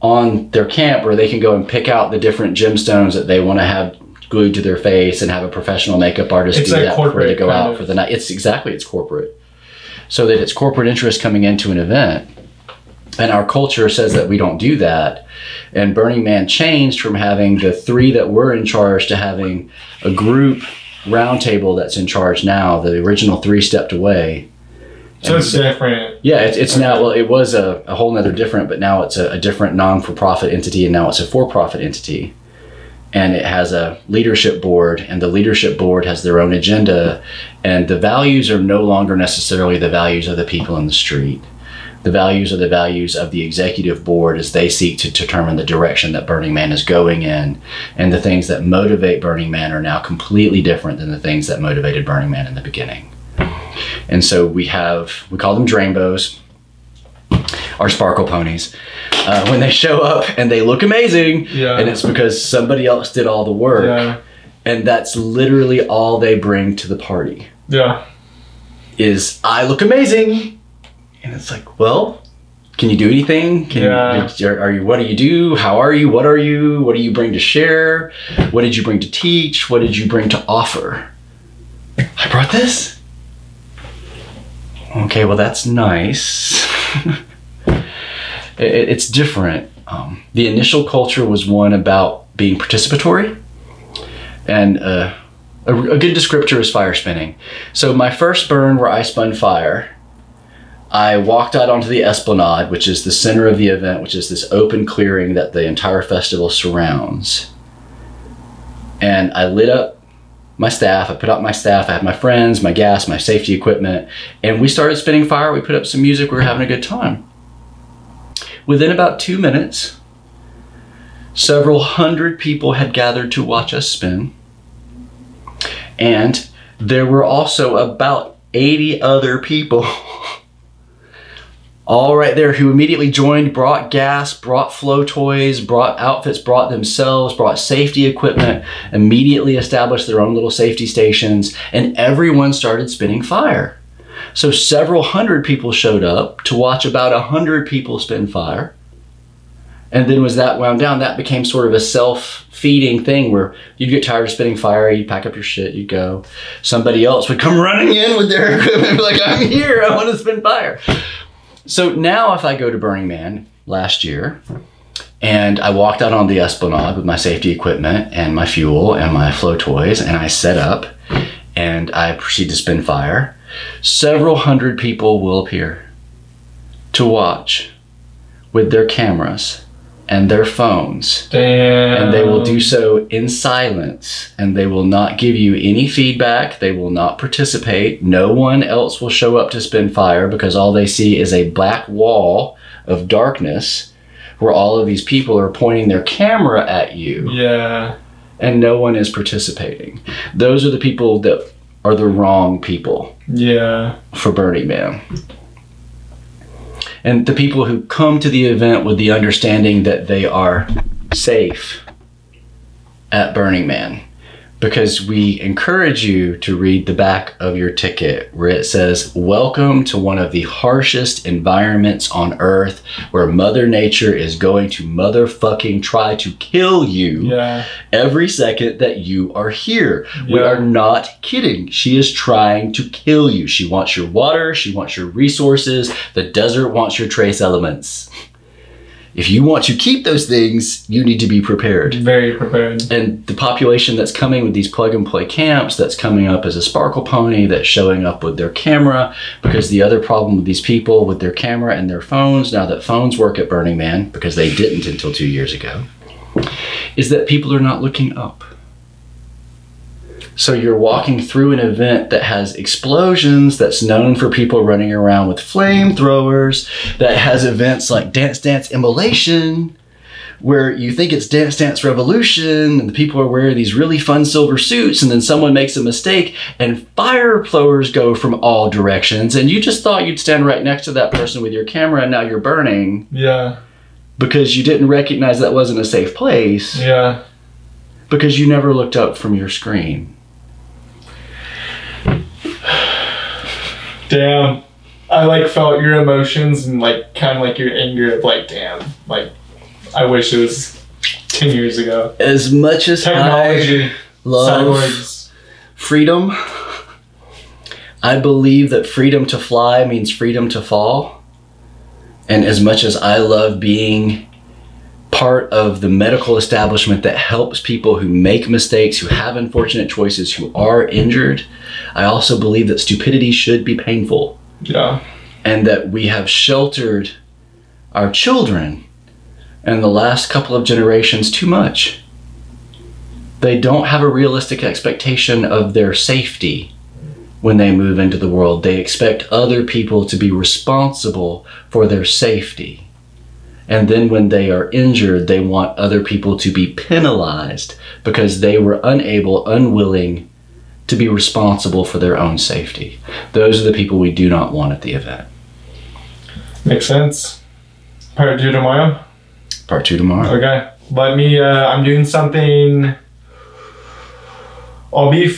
B: on their camp where they can go and pick out the different gemstones that they want to have glued to their face and have a professional makeup artist do that before they go out for the night. It's corporate. So that it's corporate interest coming into an event. And our culture says that we don't do that. And Burning Man changed from having the 3 that were in charge to having a group roundtable that's in charge now. The original 3 stepped away.
A: So it's different.
B: Yeah, it's now, well, it was a whole nother different, but now it's a different non-for-profit entity, and now it's a for-profit entity. And it has a leadership board, and the leadership board has their own agenda, and the values are no longer necessarily the values of the people in the street. The values are the values of the executive board as they seek to determine the direction that Burning Man is going in. And the things that motivate Burning Man are now completely different than the things that motivated Burning Man in the beginning. And so we call them Drainbows. our sparkle ponies, when they show up and they look amazing, and it's because somebody else did all the work, and that's literally all they bring to the party. Is I look amazing, and it's like, well, can you do anything? What do you do? How are you? What are you? What do you bring to share? What did you bring to teach? What did you bring to offer? I brought this. Okay, well, that's nice. It's different. The initial culture was one about being participatory, and a good descriptor is fire spinning. So my first burn where I spun fire, I walked out onto the esplanade, which is the center of the event, which is this open clearing that the entire festival surrounds. And I lit up my staff, I put out my staff, I had my friends, my gas, my safety equipment, and we started spinning fire. We put up some music, we were having a good time. Within about 2 minutes, several hundred people had gathered to watch us spin. And there were also about 80 other people all right there who immediately joined, brought gas, brought flow toys, brought outfits, brought themselves, brought safety equipment, immediately established their own little safety stations, and everyone started spinning fire. So several hundred people showed up to watch about 100 people spin fire. And then as that wound down, that became sort of a self-feeding thing where you'd get tired of spinning fire, you'd pack up your shit, you'd go. Somebody else would come running in with their equipment and be like, I'm here, I want to spin fire. So now if I go to Burning Man last year and I walked out on the esplanade with my safety equipment and my fuel and my flow toys, and I set up and I proceed to spin fire, several hundred people will appear to watch with their cameras and their phones.
A: Damn.
B: And they will do so in silence, and they will not give you any feedback. They will not participate. No one else will show up to spin fire because all they see is a black wall of darkness where all of these people are pointing their camera at you.
A: Yeah.
B: And no one is participating. Those are the people that are the wrong people.
A: Yeah.
B: For Burning Man. And the people who come to the event with the understanding that they are safe at Burning Man, because we encourage you to read the back of your ticket where it says, welcome to one of the harshest environments on earth where Mother Nature is going to motherfucking try to kill you every second that you are here. We are not kidding. She is trying to kill you. She wants your water. She wants your resources. The desert wants your trace elements. If you want to keep those things, you need to be prepared.
A: Very prepared.
B: And the population that's coming with these plug and play camps, that's coming up as a sparkle pony, that's showing up with their camera, because the other problem with these people with their camera and their phones, now that phones work at Burning Man, because they didn't until 2 years ago, is that people are not looking up. So you're walking through an event that has explosions, that's known for people running around with flamethrowers, that has events like Dance Dance Immolation, where you think it's Dance Dance Revolution, and the people are wearing these really fun silver suits, and then someone makes a mistake, and flamethrowers go from all directions, and you just thought you'd stand right next to that person with your camera, and now you're burning.
A: Yeah. Because
B: you didn't recognize that wasn't a safe place.
A: Yeah.
B: Because you never looked up from your screen.
A: Damn. I like felt your emotions and like kind of like your anger of like, damn, like I wish it was 10 years ago.
B: As much as
A: technology,
B: I love
A: cyborgs,
B: freedom, I believe that freedom to fly means freedom to fall. And as much as I love being part of the medical establishment that helps people who make mistakes, who have unfortunate choices, who are injured, I also believe that stupidity should be painful.
A: Yeah.
B: And that we have sheltered our children in the last couple of generations too much. They don't have a realistic expectation of their safety when they move into the world. They expect other people to be responsible for their safety. And then when they are injured, they want other people to be penalized because they were unable, unwilling to be responsible for their own safety. Those are the people we do not want at the event.
A: Makes sense. Part 2 tomorrow?
B: Part 2 tomorrow.
A: Okay. Let me, I'm doing something. I'll be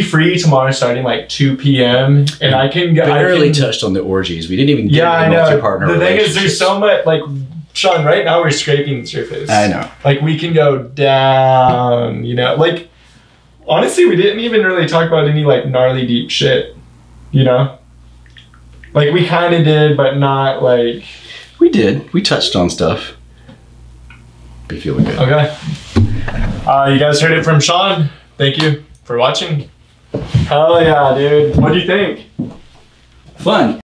A: free tomorrow starting like 2 p.m. and I can go.
B: Barely touched on the orgies. We didn't even get
A: I
B: into
A: know.
B: multi-partner
A: The thing is, there's
B: relationships.
A: so much, like, Shawn, right now we're scraping the surface.
B: I know.
A: Like, we can go down, you know? Like, honestly, we didn't even really talk about any, like, gnarly deep shit, you know? Like, we kind of did, but not, like...
B: We did. We touched on stuff. Be feeling good.
A: Okay. You guys heard it from Shawn. Thank you for watching. Hell yeah, dude. What do you think?
B: Fun.